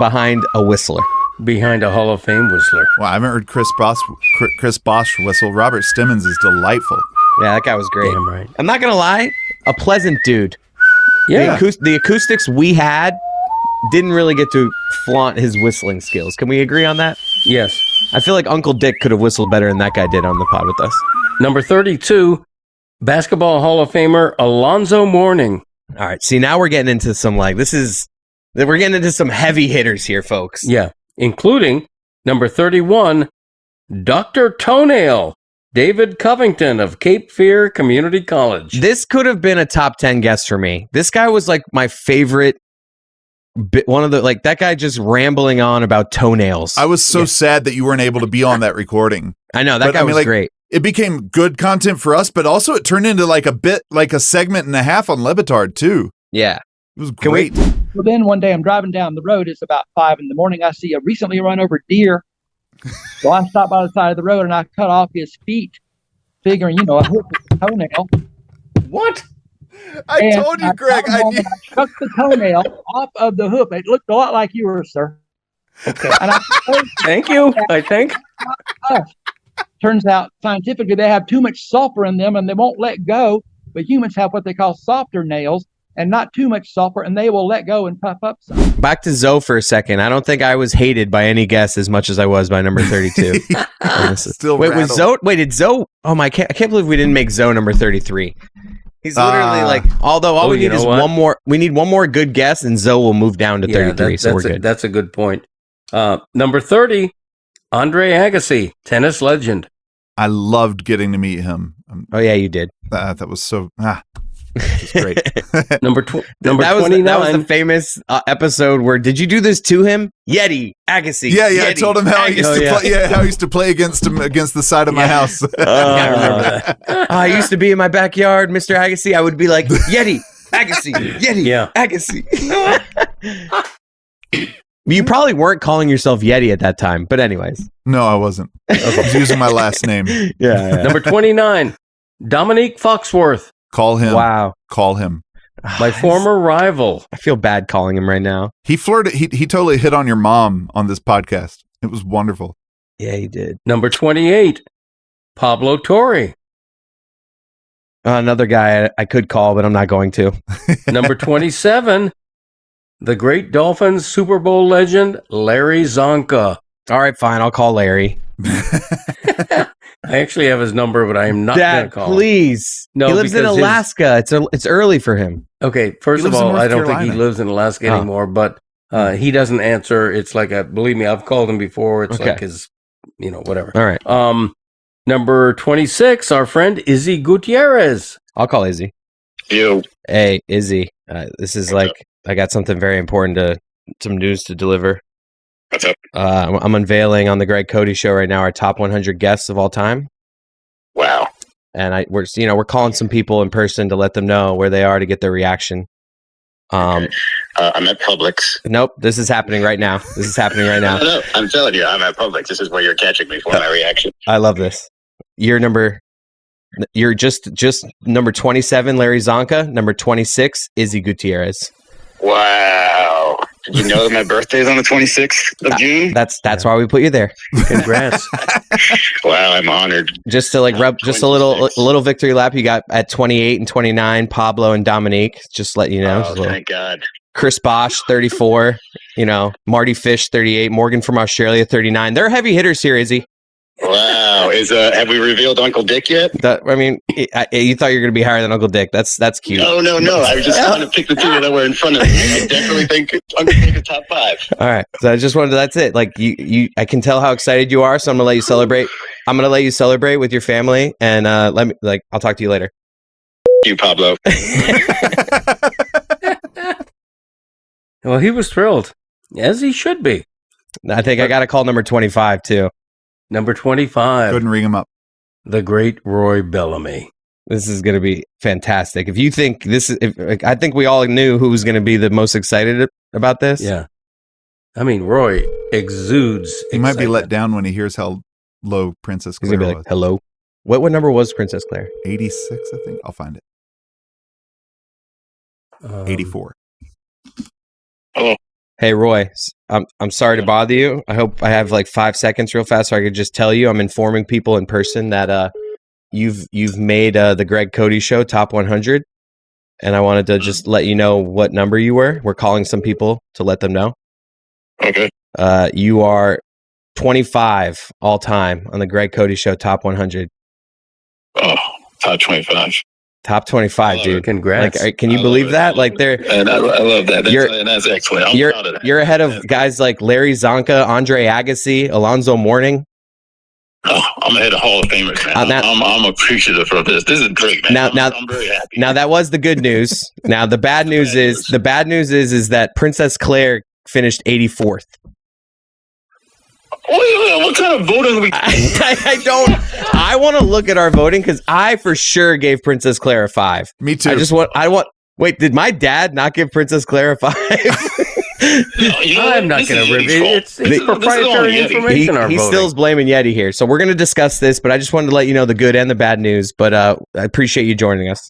Behind a whistler. Behind a Hall of Fame whistler. Well, I haven't heard Chris Bosch whistle. Robert Stemmons is delightful. Yeah, that guy was great. Damn right. I'm not gonna lie, a pleasant dude. Yeah. The acoustics we had didn't really get to flaunt his whistling skills. Can we agree on that? Yes. I feel like Uncle Dick could have whistled better than that guy did on the pod with us. Number 32, Basketball Hall of Famer Alonzo Mourning. All right, see, now we're getting into some we're getting into some heavy hitters here, folks. Yeah. Including number 31, Dr. Toenail, David Covington of Cape Fear Community College. This could have been a top 10 guest for me. This guy was like my favorite. One of the that guy just rambling on about toenails. I was so sad that you weren't able to be on that recording. I know that guy was great. It became good content for us, but also it turned into like a segment and a half on Le Batard too. Yeah, it was great. Well, then one day I'm driving down the road. It's about 5 a.m. I see a recently run over deer. So I stop by the side of the road and I cut off his feet, figuring, I hooked the toenail. What? I told you, Greg. I took the toenail off of the hook. It looked a lot like yours, sir. Okay. And Thank you, I think. Turns out scientifically they have too much sulfur in them and they won't let go. But humans have what they call softer nails and not too much sulfur, and they will let go and puff up some. Back to Zoe for a second. I don't think I was hated by any guest as much as I was by number 32. Still wait, rattled. was Zoe? Wait, did Zoe? Oh my! I can't believe we didn't make Zoe number 33. He's literally like. Although all we need is one more. We need one more good guess, and Zoe will move down to 33. So we're good. That's a good point. Number 30, Andre Agassi, tennis legend. I loved getting to meet him. Oh yeah, you did. That was so. It's great. Number 29. That was the famous episode where did you do this to him? Yeti Agassi. Yeah. Yeti, I told him how I used to play. Yeah, how I used to play against him against the side of my house. I remember that. I used to be in my backyard, Mr. Agassi. I would be like Yeti Agassi, Yeti Agassi. You probably weren't calling yourself Yeti at that time, but anyways. No, I wasn't. I was using my last name. Yeah. Number 29, Dominique Foxworth. Call him. Wow. Call him. My former rival. I feel bad calling him right now. He flirted. He totally hit on your mom on this podcast. It was wonderful. Yeah, he did. Number 28, Pablo Torre. Another guy I could call, but I'm not going to. Number 27, the great Dolphins Super Bowl legend, Larry Zonka. All right, fine. I'll call Larry. I actually have his number, but I am not going to call him. Please. No, he lives in Alaska. It's early for him. Okay, first of all, I don't think he lives in Alaska anymore, but he doesn't answer. It's like believe me, I've called him before. It's like his, whatever. All right. Number 26, our friend Izzy Gutierrez. I'll call Izzy. You. Hey, Izzy. This is like I got something very important some news to deliver. What's up? I'm unveiling on the Greg Cote Show right now our top 100 guests of all time. Wow. And we're calling some people in person to let them know where they are to get their reaction. I'm at Publix. Nope, this is happening right now. No, I'm telling you, I'm at Publix. This is where you're catching me for my reaction. I love this. You're just number 27, Larry Zonka. Number 26, Izzy Gutierrez. Wow. Did you know that my birthday is on the 26th of June? That's why we put you there. Congrats. Wow, I'm honored. Just to rub just a little victory lap. You got at 28 and 29, Pablo and Dominique. Just let you know. Oh, thank God. Chris Bosch, 34. Marty Fish, 38. Morgan from Australia, 39. They're heavy hitters here, Izzy. Wow. Have we revealed Uncle Dick yet? You thought you were going to be higher than Uncle Dick. That's cute. No. I was just trying to pick the two that were in front of me. I definitely think Uncle Dick is top 5. All right. So I just wanted that's it. I can tell how excited you are, so I'm going to let you celebrate. I'm going to let you celebrate with your family, and I'll talk to you later. You, Pablo. Well, he was thrilled, as he should be. I think I got to call number 25 too. Number 25. Couldn't ring him up. The great Roy Bellamy. This is going to be fantastic. If you think I think we all knew who was going to be the most excited about this. Yeah. I mean, Roy exudes excitement. He might be let down when he hears how low Princess Claire was. Like, hello? What number was Princess Claire? 86, I think. I'll find it. 84. Hello. Hey, Roy, I'm sorry to bother you. I hope I have 5 seconds real fast so I could just tell you I'm informing people in person that you've made the Greg Cote Show top 100, and I wanted to just let you know what number you were. We're calling some people to let them know. Okay. You are 25 all time on the Greg Cote Show top 100. Oh, top 25. Top 25, dude. Congrats. Can you believe that? And I love that. That's excellent. I'm proud of that. You're ahead of guys like Larry Zonka, Andre Agassi, Alonzo Mourning. Oh, I'm ahead of Hall of Famers, man. I'm appreciative of this. This is great, man. I'm very happy. Now that was the good news. Now the bad news is that Princess Claire finished 84th. What kind of voting are we? I want to look at our voting because I for sure gave Princess Claire a 5. Me too. Wait, did my dad not give Princess Claire a 5? I'm not going to reveal it. It's proprietary information. He still is blaming Yeti here. So we're going to discuss this, but I just wanted to let you know the good and the bad news. But I appreciate you joining us.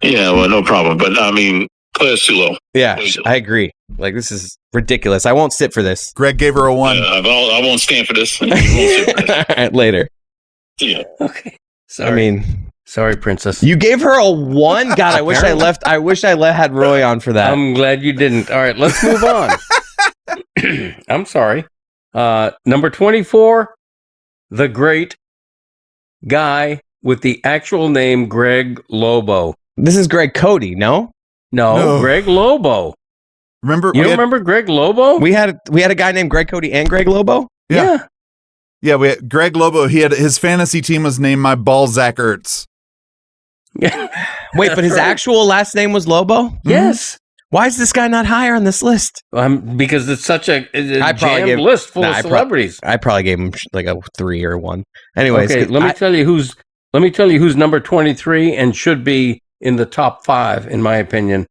Yeah, well, no problem. But I mean, Claire's too low. Yeah, I agree. This is ridiculous. I won't sit for this. Greg gave her a 1. I won't stand for this. All right, later. Yeah. Okay. Sorry, Princess. You gave her a 1? God, I wish I had Roy on for that. I'm glad you didn't. All right, let's move on. I'm sorry. Number 24, the great guy with the actual name Greg Lobo. This is Greg Cote, no? No, Greg Lobo. Remember Greg Lobo? We had a guy named Greg Cote and Greg Lobo? Yeah. Yeah, we had Greg Lobo. His fantasy team was named My Balzac Ertz. Wait, but his actual last name was Lobo? Yes. Why is this guy not higher on this list? Because it's such a jammed list full of celebrities. I probably gave him a 3 or a 1. Anyways, okay, let me tell you who's number 23 and should be in the top 5, in my opinion.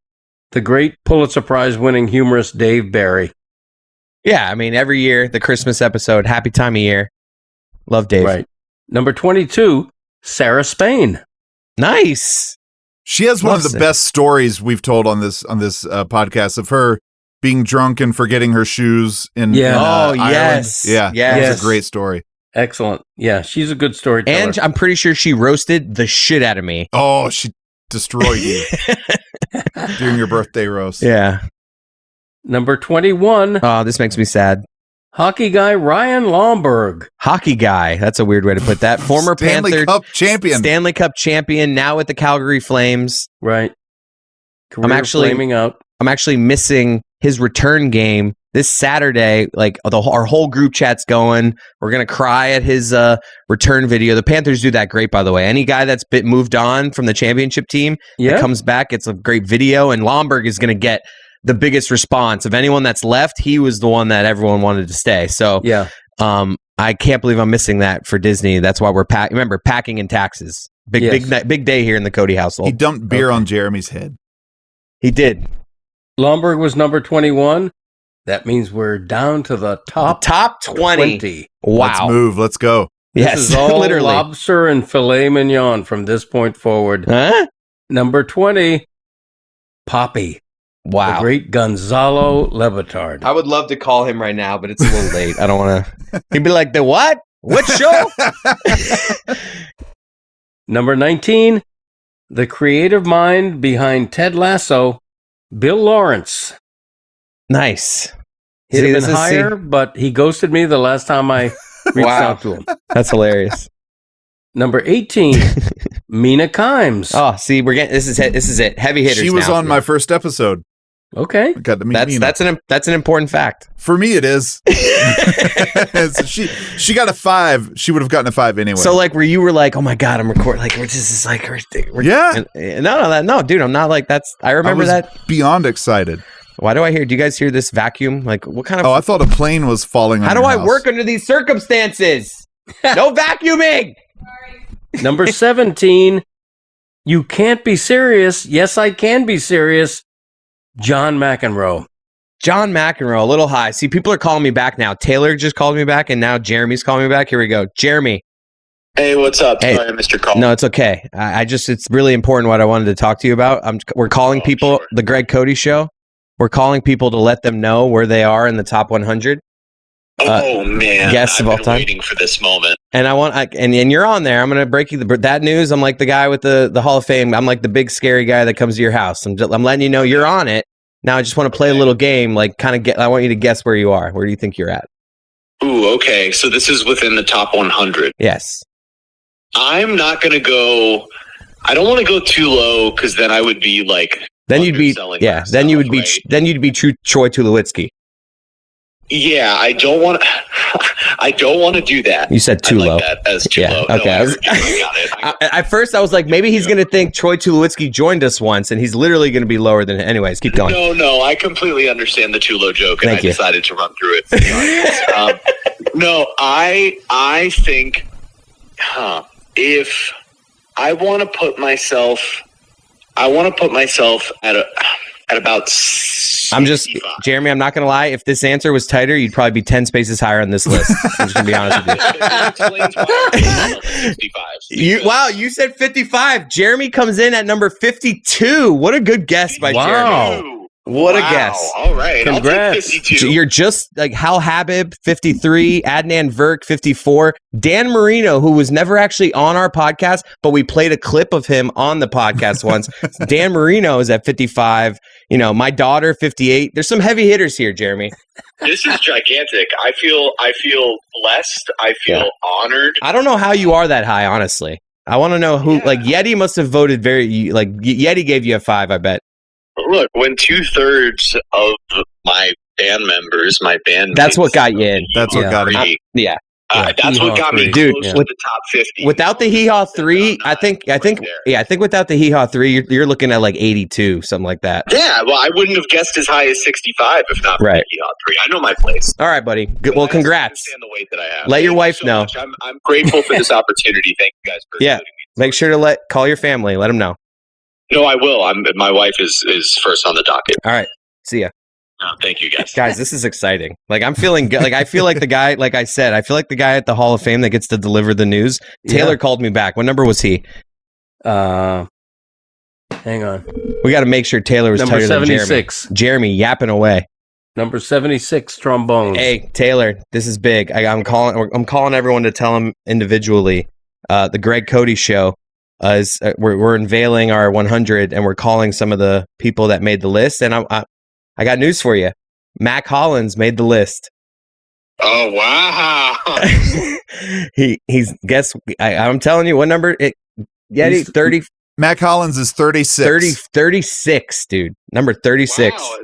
The great Pulitzer Prize winning humorist Dave Barry. Yeah, I mean, every year, the Christmas episode, happy time of year. Love Dave. Right. Number 22, Sarah Spain. Nice. She has one of the best stories we've told on this podcast of her being drunk and forgetting her shoes in Ireland. Yes. Yeah, that's a great story. Excellent. Yeah, she's a good storyteller. And I'm pretty sure she roasted the shit out of me. Oh, she destroyed you during your birthday roast. Yeah. Number 21. Oh, this makes me sad. Hockey guy Ryan Lomberg. Hockey guy. That's a weird way to put that. Former Stanley Cup champion, now with the Calgary Flames. Right. I'm actually missing his return game this Saturday. Our whole group chat's going. We're going to cry at his return video. The Panthers do that great, by the way. Any guy that's moved on from the championship team that comes back, it's a great video. And Lomberg is going to get the biggest response of anyone that's left. He was the one that everyone wanted to stay. So yeah, I can't believe I'm missing that for Disney. That's why we're remember packing in taxes. Big day here in the Cody household. He dumped beer on Jeremy's head. He did. Lomberg was number 21. That means we're down to the top 20. Wow. Let's move. Let's go. This is all lobster and filet mignon from this point forward. Huh? Number 20, Poppy. Wow. The great Gonzalo Le Batard. I would love to call him right now, but it's a little late. I don't want to. He'd be like, the what? What show? Number 19, the creative mind behind Ted Lasso, Bill Lawrence. Nice. He'd have been higher, but he ghosted me the last time I reached out to him. That's hilarious. Number 18, Mina Kimes. Oh, see, we're getting this is it. Heavy hitters. She was now. on my first episode. Okay, got to meet Mina. That's an important fact for me. It is. So she got a 5. She would have gotten a 5 anyway. So like, where you were like, oh my god, I'm recording. Like, we're just like, yeah. No, dude, I'm not like that's. I remember that. Beyond excited. Why do I hear? Do you guys hear this vacuum? Like, what kind of? Oh, I thought a plane was falling on How do your I house. work under these circumstances? No vacuuming. Number 17, you can't be serious. Yes, I can be serious. John McEnroe. John McEnroe, a little high. See, people are calling me back now. Taylor just called me back, and now Jeremy's calling me back. Here we go. Jeremy. Hey, what's up? Hey. Sorry I missed your call. No, it's okay. It's really important what I wanted to talk to you about. We're calling people, sure. the Greg Cote Show. We're calling people to let them know where they are in the top 100. Oh man, guests of all time. Waiting for this moment. And and you're on there. I'm going to break you that news. I'm like the guy with the Hall of Fame. I'm like the big scary guy that comes to your house. I'm letting you know you're on it. Now I just want to play a little game, like I want you to guess where you are. Where do you think you're at? Ooh, okay. So this is within the top 100. Yes. I'm not going to go. I don't want to go too low because then I would be like. Then you'd be myself, Then you would be. right? Then you'd be true Troy Tulowitzki. Yeah, I don't want. I don't want to do that. You said too low. That as too low. Okay. No, I heard you. I got it. At first, I was like, maybe he's going to think Troy Tulowitzki joined us once, and he's literally going to be lower than. Anyways, keep going. No, I completely understand the too low joke, and I decided to run through it. No, I think, if I want to put myself, at about. 65. Jeremy, I'm not going to lie. If this answer was tighter, you'd probably be 10 spaces higher on this list. I'm just going to be honest with you. Wow, you said 55. Jeremy comes in at number 52. What a good guess by Jeremy. What a guess. All right. Congrats. I'll take 52. You're just like Hal Habib, 53, Adnan Virk, 54, Dan Marino, who was never actually on our podcast, but we played a clip of him on the podcast once. Dan Marino is at 55. You know, my daughter, 58. There's some heavy hitters here, Jeremy. This is gigantic. I feel blessed. I feel honored. I don't know how you are that high, honestly. I want to know who, like Yeti must have voted Yeti gave you a 5, I bet. Look, when 2/3 of my band members, that's what got you in. That's what got me. Yeah. That's what got me dude, close to the top 50. Without the Hee Haw 3, I think without the Hee Haw 3, you're looking at like 82, something like that. Yeah, well, I wouldn't have guessed as high as 65 if not for the Hee Haw 3. I know my place. All right, buddy. Good. Well, congrats. I understand the weight that I have. Let your wife know. I'm grateful for this opportunity. Thank you guys for including me. Make sure to call your family. Let them know. No, I will. My wife is first on the docket. All right. See ya. Thank you, guys. Guys, this is exciting. Like, I'm feeling good. Like, I feel like the guy, like I said, I feel like the guy at the Hall of Fame that gets to deliver the news. Taylor called me back. What number was he? Hang on. We got to make sure Taylor was number tighter 76. than Jeremy yapping away. Number 76, trombones. Hey, Taylor, this is big. I'm calling everyone to tell them individually. The Greg Cote Show is we're unveiling our 100, and we're calling some of the people that made the list. And I got news for you. Mac Hollins made the list. Oh wow! he's guess. I'm telling you what number. Yeti 30. Mac Hollins is 36. 36, dude. Number 36. Wow.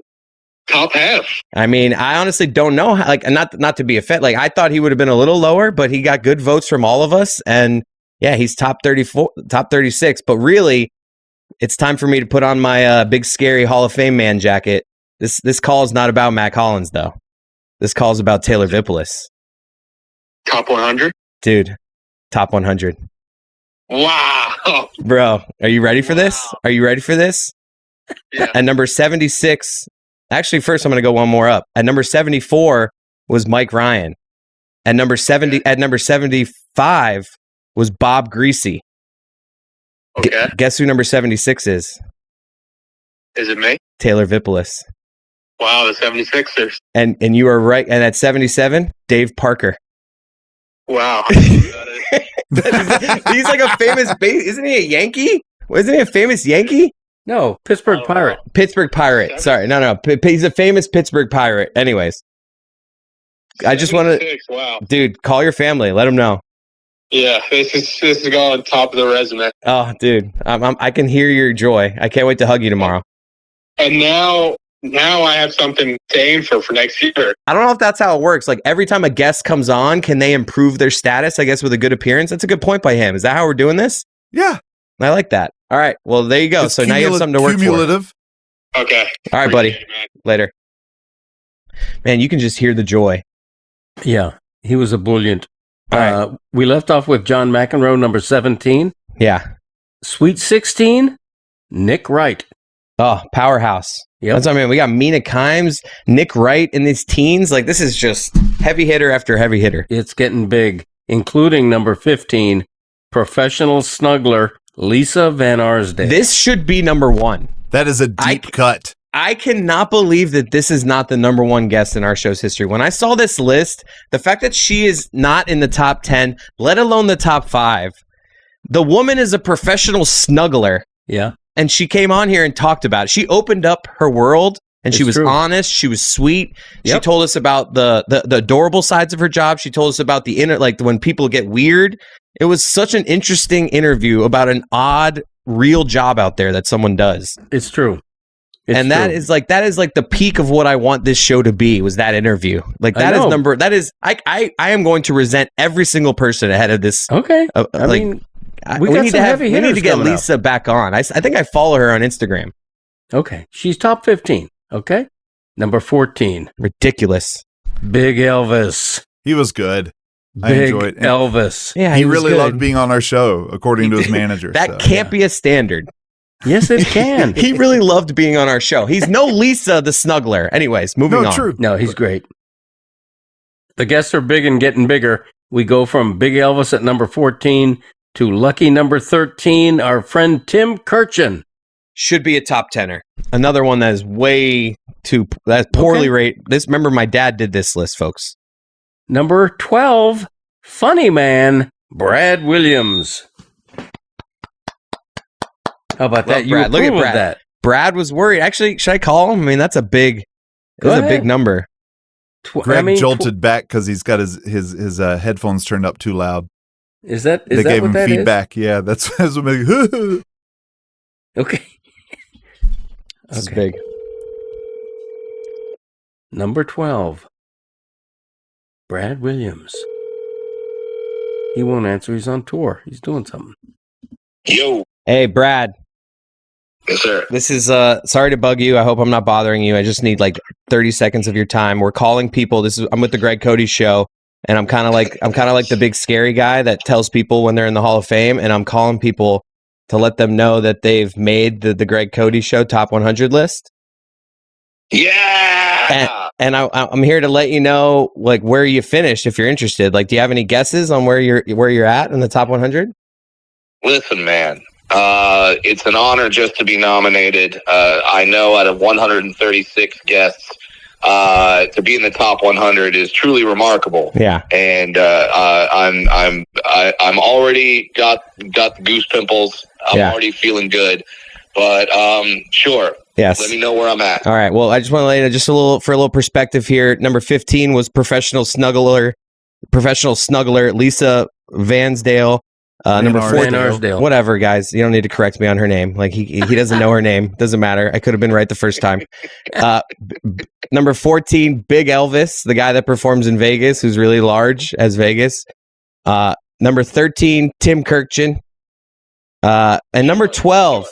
Top half. I mean, I honestly don't know. Like, not to be a fit. Like, I thought he would have been a little lower, but he got good votes from all of us, and yeah, he's top 34, top 36. But really, it's time for me to put on my big scary Hall of Fame man jacket. This call is not about Mac Hollins, though. This call is about Taylor Vipolis. Top 100? Dude, top 100. Wow. Bro, are you ready for this? Are you ready for this? Yeah. At number 76, actually, first I'm going to go one more up. At number 74 was Mike Ryan. At number 75 was Bob Greasy. Okay. Guess who number 76 is? Is it me? Taylor Vipolis. Wow, the 76ers. And you are right. And at 77, Dave Parker. Wow. He's like a famous isn't he a Yankee? Isn't he a famous Yankee? No, Pittsburgh Pirate. Pittsburgh Pirate. Sorry, no. He's a famous Pittsburgh Pirate. Anyways, I just want to, wow, dude, call your family. Let them know. Yeah, this is going top of the resume. Oh, dude, I can hear your joy. I can't wait to hug you tomorrow. And now I have something to aim for next year. I don't know if that's how it works. Like every time a guest comes on, can they improve their status? I guess with a good appearance. That's a good point by him. Is that how we're doing this? Yeah, I like that. All right. Well, there you go. It's so now you have something to work cumulative. for. Okay. All right, buddy. Later. Man, you can just hear the joy. Yeah, he was ebullient. All right. We left off with John McEnroe, number 17. Yeah. Sweet 16, Nick Wright. Oh, powerhouse. Yep. That's what I mean. We got Mina Kimes, Nick Wright in these teens. Like, this is just heavy hitter after heavy hitter. It's getting big, including number 15, professional snuggler Lisa Van Arsdale. This should be number one. That is a deep cut. I cannot believe that this is not the number one guest in our show's history. When I saw this list, the fact that she is not in the top 10, let alone the top 5, the woman is a professional snuggler. Yeah. And she came on here and talked about it. She opened up her world, and she was honest. She was sweet. Yep. She told us about the adorable sides of her job. She told us about the inner, like when people get weird. It was such an interesting interview about an odd, real job out there that someone does. It's true. That is like the peak of what I want this show to be. Was that interview? Like I am going to resent every single person ahead of this. Okay. We need to get Lisa back on. I think I follow her on Instagram. Okay. She's top 15. Okay. Number 14. Ridiculous. Big Elvis. He was good. I Big enjoyed it. Elvis. Yeah, he really loved being on our show, according to his manager. That can't be a standard. Yes, it can. He really loved being on our show. He's no Lisa the snuggler. Anyways, moving on. True. No, he's great. The guests are big and getting bigger. We go from Big Elvis at number 14 to lucky number 13, our friend Tim Kirchin. Should be a top 10er. Another one that is that's poorly rated. Remember, my dad did this list, folks. Number 12, funny man, Brad Williams. How about that? You Brad. Look at Brad. That. Brad was worried. Actually, should I call him? I mean, that's a big number. Greg jolted back because he's got his headphones turned up too loud. Is that they gave him that feedback? Is? Yeah, that's what made me. Okay. That's big. Number 12, Brad Williams. He won't answer. He's on tour. He's doing something. Yo. Hey, Brad. Yes, sir. This is sorry to bug you. I hope I'm not bothering you. I just need like 30 seconds of your time. We're calling people. I'm with the Greg Cote Show, and I'm kind of like the big scary guy that tells people when they're in the Hall of Fame, and I'm calling people to let them know that they've made the Greg Cote Show top 100 list. Yeah. And I'm here to let you know like where you finished if you're interested. Like, do you have any guesses on where you're at in the top 100? Listen, man. It's an honor just to be nominated. I know out of 136 guests, to be in the top 100 is truly remarkable. Yeah. And I'm already got the goose pimples. I'm already feeling good. But sure. Yes. Let me know where I'm at. All right. Well, I just want to lay it just a little perspective here. Number 15 was professional snuggler Lisa Vansdale. Number 14, whatever, guys. You don't need to correct me on her name. Like he doesn't know her name. Doesn't matter. I could have been right the first time. Number 14, Big Elvis, the guy that performs in Vegas, who's really large as Vegas. Number 13, Tim Kirchin. And number 12,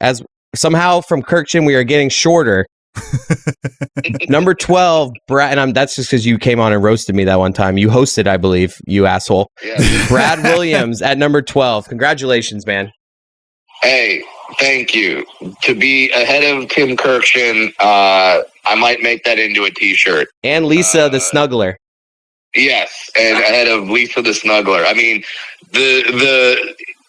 as somehow from Kirkchin we are getting shorter. Number 12, Brad, and that's just because you came on and roasted me that one time. You hosted, I believe, you asshole. Yeah. Brad Williams at number 12. Congratulations, man. Hey, thank you. To be ahead of Tim Kirkchin, I might make that into a T-shirt. And Lisa the Snuggler. Yes, and ahead of Lisa the Snuggler. I mean,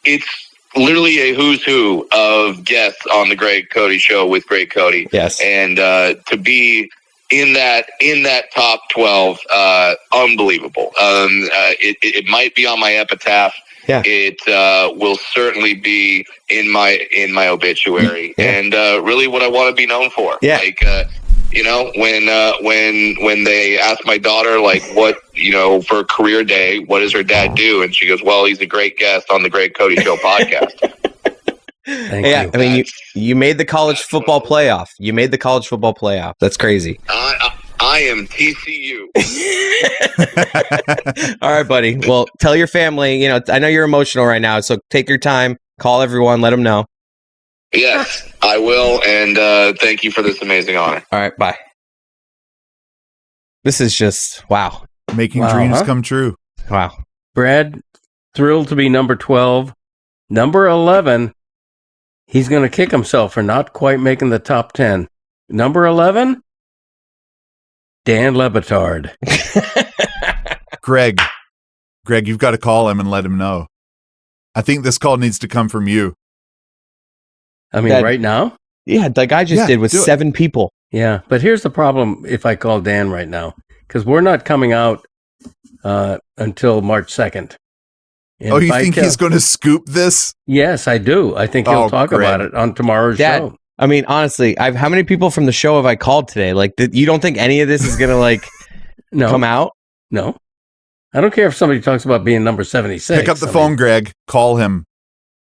it's literally a who's who of guests on the Greg Cote Show with Greg Cote. Yes, and to be in that top 12, unbelievable. It might be on my epitaph. Yeah, it will certainly be in my obituary, and really what I want to be known for. Yeah, like when they asked my daughter, like, what, for career day, what does her dad do? And she goes, well, he's a great guest on the Greg Cote Show podcast. Thank you. I mean, you made the college football playoff. You made the college football playoff. That's crazy. I am TCU. All right, buddy. Well, tell your family, I know you're emotional right now, so take your time, call everyone, let them know. Yes, I will, and thank you for this amazing honor. All right, bye. This is just, wow. Making dreams come true. Wow. Brad, thrilled to be number 12. Number 11, he's going to kick himself for not quite making the top 10. Number 11, Dan Le Batard. Greg, you've got to call him and let him know. I think this call needs to come from you. I mean, right now? Yeah, like I just did with 7 people. Yeah, but here's the problem if I call Dan right now, because we're not coming out until March 2nd. And you think he's going to scoop this? Yes, I do. I think he'll talk about it on tomorrow's show. I mean, honestly, how many people from the show have I called today? Like, you don't think any of this is going to, come out? No. I don't care if somebody talks about being number 76. Pick up the phone, Greg. Call him.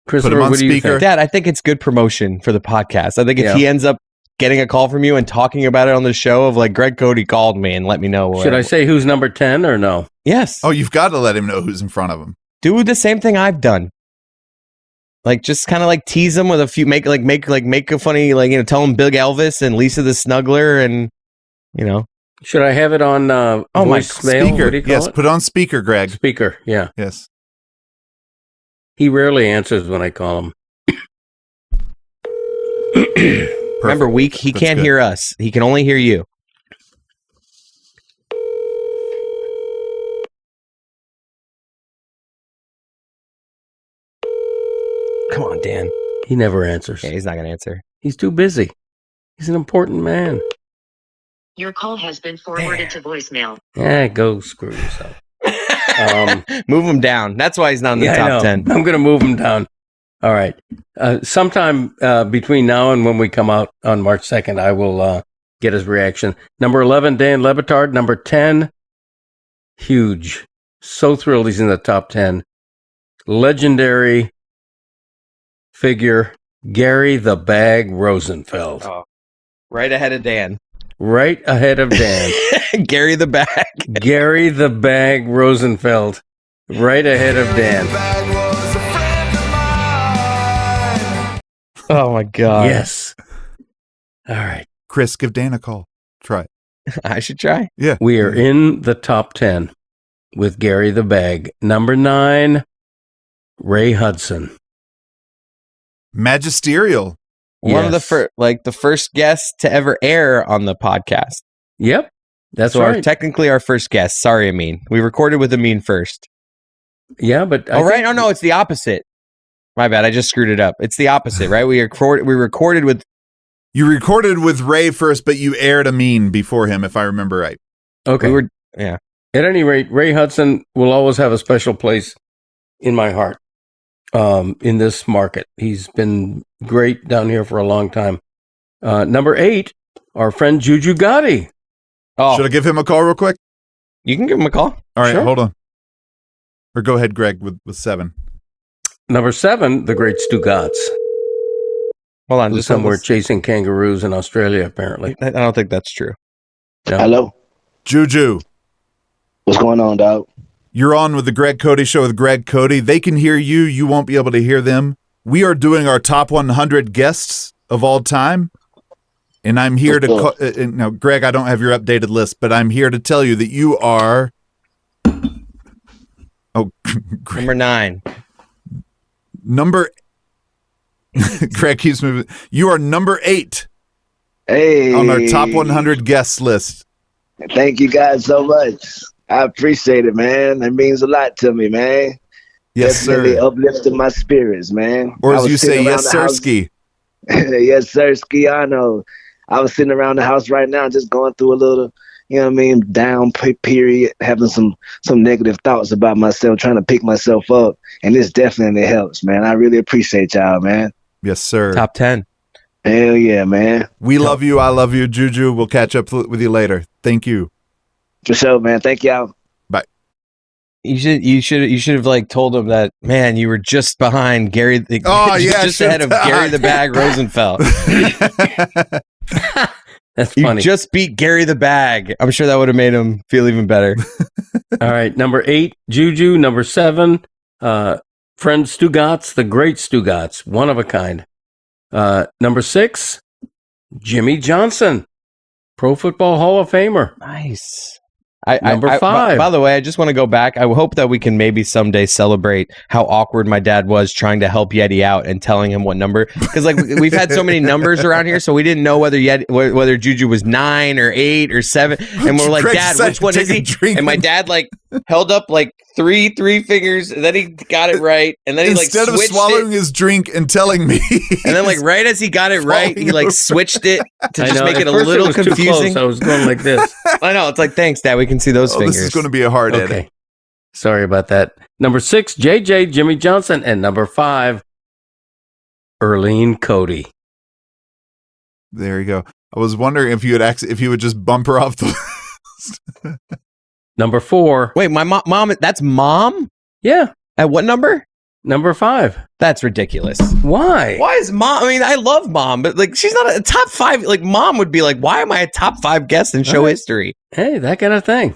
Put him on speaker. Dad, I think it's good promotion for the podcast. I think if he ends up getting a call from you and talking about it on the show of like, Greg Cote called me and let me know. Should I say who's number 10 or no? Yes. Oh, you've got to let him know who's in front of him. Do the same thing I've done. Like, just kind of like tease him with a few, make a funny, tell him Big Elvis and Lisa the Snuggler and, Should I have it on voicemail? Speaker. What do you call it? Put it on speaker, Greg. Speaker, yeah. Yes. He rarely answers when I call him. Remember, he can't hear us. He can only hear you. Come on, Dan. He never answers. Yeah, he's not going to answer. He's too busy. He's an important man. Your call has been forwarded to voicemail. Go screw yourself. Move him down. That's why he's not in the top 10. I'm going to move him down. All right. Sometime between now and when we come out on March 2nd, I will get his reaction. Number 11, Dan Le Batard. Number 10, huge. So thrilled he's in the top 10. Legendary figure, Gary the Bag Rosenfeld. Oh, right ahead of Dan. Right ahead of Dan. Gary the Bag. Gary the Bag Rosenfeld. Right ahead of Dan. Oh, my God. Yes. All right. Chris, give Dan a call. Try. I should try. Yeah. We are in the top 10 with Gary the Bag. Number 9, Ray Hudson. Magisterial. One of the first guests to ever air on the podcast. Yep. That's so right. Technically our first guest. Sorry, Amin. We recorded with Amin first. Yeah, but right? Oh, no, it's the opposite. My bad. I just screwed it up. It's the opposite, right? We recorded with... You recorded with Ray first, but you aired Amin before him, if I remember right. Okay. Yeah. At any rate, Ray Hudson will always have a special place in my heart in this market. He's been great down here for a long time. Number 8, our friend Juju Gotti. Oh. Should I give him a call real quick? You can give him a call. All right, hold on. Or go ahead, Greg, with 7. Number 7, the great Stu Gatz. Hold on. Just somewhere chasing kangaroos in Australia, apparently. I don't think that's true. No. Hello? Juju. What's going on, dog? You're on with the Greg Cote Show with Greg Cote. They can hear you. You won't be able to hear them. We are doing our top 100 guests of all time. And I'm here to now, Greg, I don't have your updated list, but I'm here to tell you that you are number 9. Greg keeps moving. You are number 8. Hey, on our top 100 guests list. Thank you guys so much. I appreciate it, man. That means a lot to me, man. Yes, Definitely sir. uplifting my spirits, man. Or as you say, yes, sir, ski. Yes, sir, ski. I know. I was sitting around the house right now, just going through a little, you know what I mean, down period, having some negative thoughts about myself, trying to pick myself up, and this definitely helps, man. I really appreciate y'all, man. Yes, sir. Top 10. Hell yeah, man. We love you. I love you, Juju. We'll catch up with you later. Thank you. For sure, man. Thank y'all. Bye. You should have like told him that, man, you were just behind Gary. Just ahead of Gary the Bag Rosenfeld. That's funny. You just beat Gary the Bag. I'm sure that would have made him feel even better. All right, number 8, Juju. Number 7, friend Stugatz, the great Stugatz, one of a kind. Number 6, Jimmy Johnson, Pro Football Hall of Famer. Nice. Number 5. By the way, I just want to go back. I hope that we can maybe someday celebrate how awkward my dad was trying to help Yeti out and telling him what number. Because like we've had so many numbers around here, so we didn't know whether Juju was 9 or 8 or 7, and we're like, Dad, which one is he? And my dad like held up like three fingers, and then he got it right, and then he like instead of swallowing his drink and telling me, and then like right as he got it right, he like switched it to just make it a little confusing. I was going like this. I know, it's like, thanks, Dad. We can see those fingers. This is going to be a hard edit. Sorry about that. Number 6, JJ, Jimmy Johnson, and number 5, Erlene Cody. There you go. I was wondering if you would just bump her off the list. Number 4. Wait, my mom. That's mom. Yeah. At what number? Number 5. That's ridiculous. Why? Why is mom? I mean, I love mom, but like, she's not a top 5. Like, mom would be like, why am I a top 5 guest in show history? Hey, that kind of thing.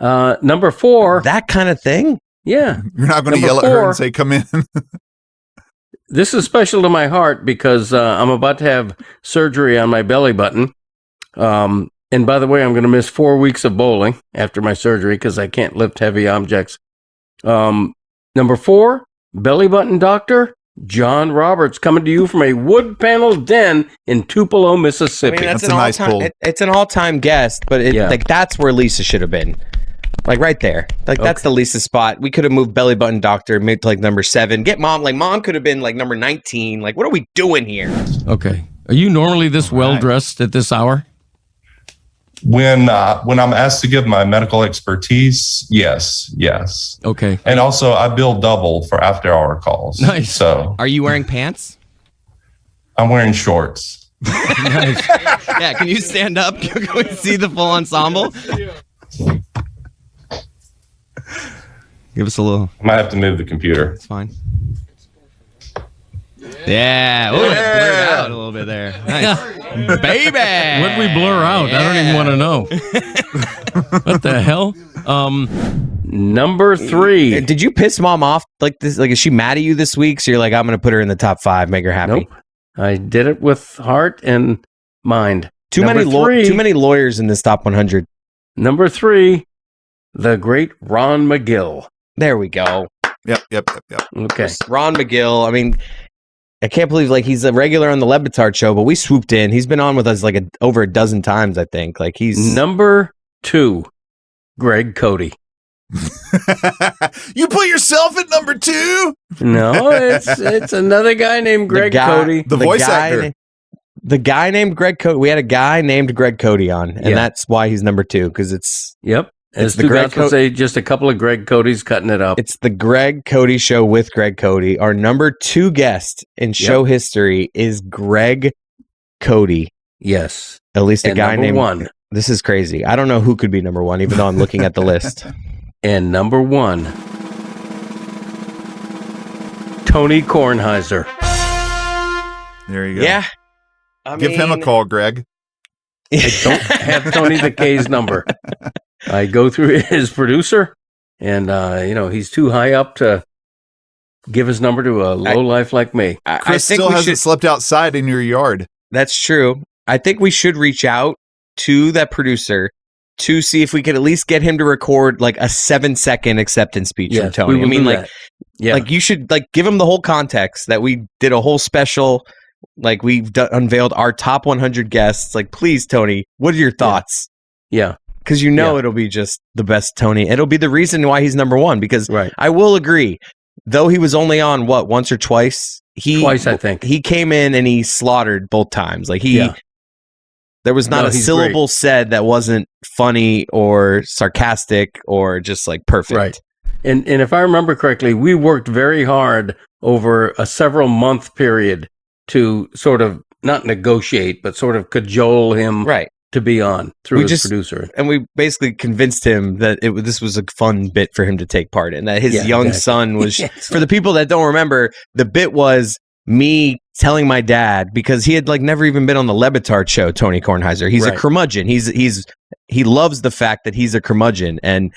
Number 4. That kind of thing? Yeah. You're not going to yell at her and say, come in. This is special to my heart because I'm about to have surgery on my belly button. And by the way, I'm going to miss 4 weeks of bowling after my surgery because I can't lift heavy objects. Number 4, belly button doctor, John Roberts, coming to you from a wood panel den in Tupelo, Mississippi. I mean, that's a nice pull. It's an all-time guest, but like that's where Lisa should have been. Like right there. Like that's the Lisa spot. We could have moved belly button doctor, maybe to like number 7. Get mom. Like mom could have been like number 19. Like what are we doing here? Okay. Are you normally this well-dressed at this hour? When I'm asked to give my medical expertise, yes. Okay. And also, I bill double for after-hour calls. Nice. So, are you wearing pants? I'm wearing shorts. Nice. Yeah. Can you stand up? Can we see the full ensemble? Give us a little. I might have to move the computer. It's fine. Yeah. Ooh, it blurred out a little bit there. Nice. Baby. What did we blur out? Yeah. I don't even want to know. What the hell? Number 3. Did you piss mom off like this? Like, is she mad at you this week? So you're like, I'm going to put her in the top 5, make her happy. Nope. I did it with heart and mind. Too many lawyers in this top 100. Number 3, the great Ron McGill. There we go. Yep. Okay. Ron McGill. I mean, I can't believe like he's a regular on the Le Batard show, but we swooped in. He's been on with us like over a dozen times, I think. Like he's number 2, Greg Cote. You put yourself at number 2? No, it's another guy named Greg Cote. The voice actor. The guy named Greg Cote. We had a guy named Greg Cote on, and that's why he's number 2, because it's As the Greg Cote, say, just a couple of Greg Cotes cutting it up. It's the Greg Cote Show with Greg Cote. Our number 2 guest in show history is Greg Cote. Yes, at least a guy named 1. This is crazy. I don't know who could be number 1, even though I'm looking at the list. And number 1, Tony Kornheiser. There you go. Yeah, give him a call, Greg. I don't have Tony the K's number. I go through his producer, and he's too high up to give his number to a low life like me. Chris still hasn't slept outside in your yard. That's true. I think we should reach out to that producer to see if we could at least get him to record like a 7-second acceptance speech from Tony. I mean, like you should like give him the whole context that we did a whole special, like we've unveiled our top 100 guests. Like, please, Tony, what are your thoughts? Yeah. Because it'll be just the best Tony. It'll be the reason why he's number one. Because I will agree, though he was only on once or twice. Twice, I think. He came in and he slaughtered both times. Like there was not a syllable said that wasn't funny or sarcastic or just like perfect. Right. And if I remember correctly, we worked very hard over a several month period to sort of not negotiate, but sort of cajole him to be on through his producer. And we basically convinced him that this was a fun bit for him to take part in, that his young son was, for the people that don't remember, the bit was me telling my dad, because he had like never even been on the Le Batard show, Tony Kornheiser. He's a curmudgeon. He loves the fact that he's a curmudgeon. And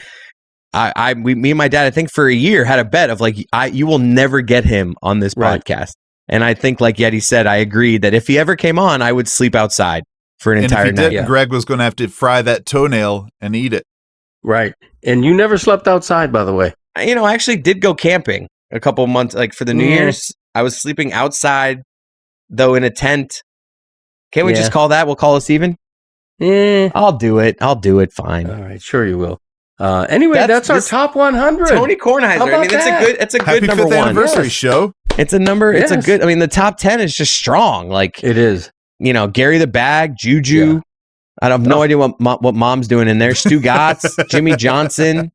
me and my dad, I think for a year had a bet of like, you will never get him on this podcast. And I think like Yeti said, I agreed that if he ever came on, I would sleep outside for an entire night. Greg was going to have to fry that toenail and eat it. Right. And you never slept outside, by the way. I actually did go camping a couple months, like for the New Year's. I was sleeping outside, though, in a tent. Can't we just call that? We'll call us even? I'll do it. Fine. All right. Sure you will. Anyway, that's our top 100. Tony Kornheiser. I mean, that's a good number one. Happy 5th anniversry show. It's a number. It's a good. I mean, the top 10 is just strong. Like it is. Gary the Bag, Juju. Yeah. I have no idea what Mom's doing in there. Stu Gatz, Jimmy Johnson.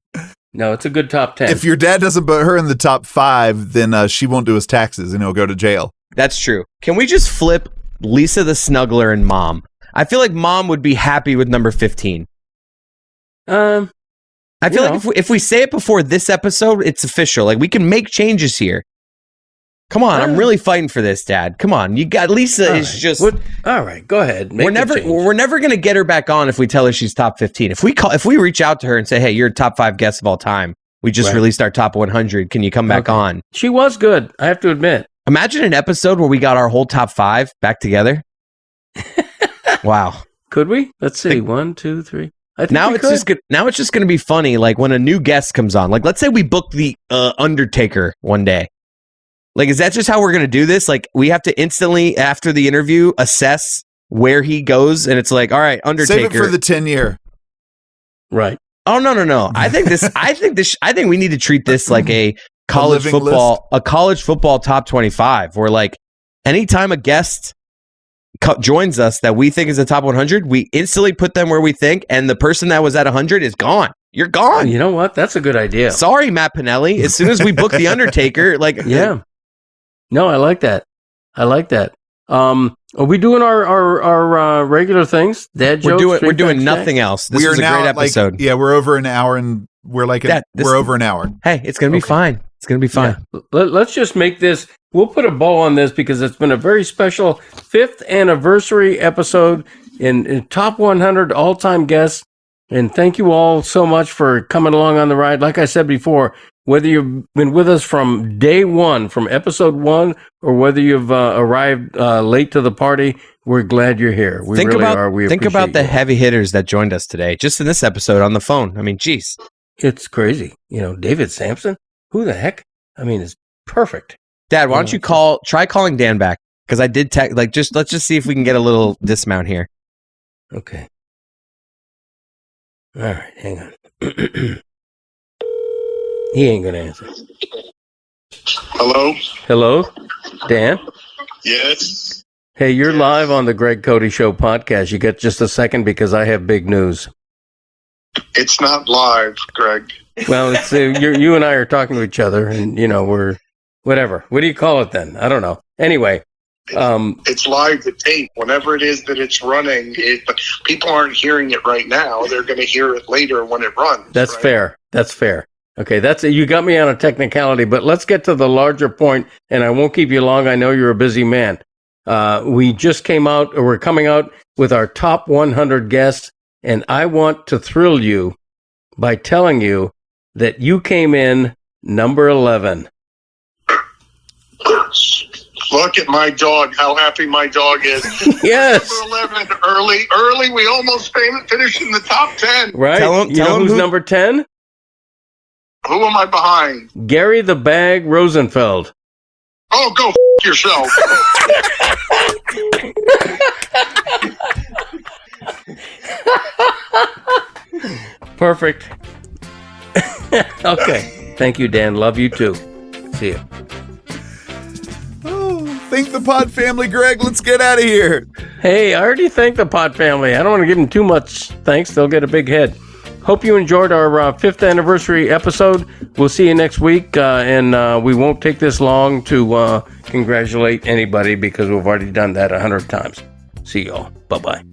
No, it's a good top 10. If your dad doesn't put her in the top 5, then she won't do his taxes and he'll go to jail. That's true. Can we just flip Lisa the Snuggler and Mom? I feel like Mom would be happy with number 15. I feel like if we say it before this episode, it's official. Like we can make changes here. Come on, I'm really fighting for this, Dad. Come on, you got Lisa is just all right. Go ahead. We're never gonna get her back on if we tell her she's top 15. If we reach out to her and say, hey, you're a top 5 guest of all time. We just released our top 100. Can you come back on? She was good. I have to admit. Imagine an episode where we got our whole top 5 back together. Wow. Could we? Let's see. 1, 2, 3. Now it's just gonna be funny. Like when a new guest comes on. Like let's say we book the Undertaker one day. Like, is that just how we're going to do this? Like, we have to instantly, after the interview, assess where he goes, and it's like, all right, Undertaker. Save it for the 10-year. Right. Oh, no. I think we need to treat this like a college football top 25, where like anytime a guest joins us that we think is a top 100, we instantly put them where we think, and the person that was at 100 is gone. You're gone. You know what? That's a good idea. Sorry, Matt Pinelli. As soon as we book the Undertaker, like No, I like that. Are we doing our regular things? Dad jokes? We're doing nothing else. This is a great episode. We're over an hour, and we're like we're over an hour. Hey, it's gonna be fine. It's gonna be fine. Yeah. Let's just make this. We'll put a bow on this because it's been a very special 5th anniversary episode in top 100 all-time guests. And thank you all so much for coming along on the ride. Like I said before, whether you've been with us from day one, from episode 1, or whether you've arrived late to the party, we're glad you're here. We really are. We think about the you. heavy hitters that joined us today, just in this episode on the phone. I mean, geez. It's crazy. David Sampson, who the heck? I mean, it's perfect. Dad, why don't you try calling Dan back? Because I did let's just see if we can get a little dismount here. Okay. All right, hang on. He ain't gonna answer. Hello, Dan? Yes. Hey, you're live on the Greg Cote Show podcast. You get just a second because I have big news. It's not live, Greg. Well, it's you and I are talking to each other, and we're whatever. What do you call it then? I don't know. Anyway. It's live to tape. Whenever it is that it's running, people aren't hearing it right now. They're going to hear it later when it runs. That's fair. Okay, you got me on a technicality, but let's get to the larger point, and I won't keep you long. I know you're a busy man. We're coming out with our top 100 guests, and I want to thrill you by telling you that you came in number 11. Look at my dog, how happy my dog is. Yes. Number 11, early. We almost finished in the top 10. Right. Tell him who's number 10? Who am I behind? Gary the Bag Rosenfeld. Oh, go yourself. Perfect. Okay. Thank you, Dan. Love you too. See you. Thank the pod family, Greg. Let's get out of here. Hey, I already thanked the pod family. I don't want to give them too much thanks. They'll get a big head. Hope you enjoyed our 5th anniversary episode. We'll see you next week, and we won't take this long to congratulate anybody because we've already done that 100 times. See y'all. Bye-bye.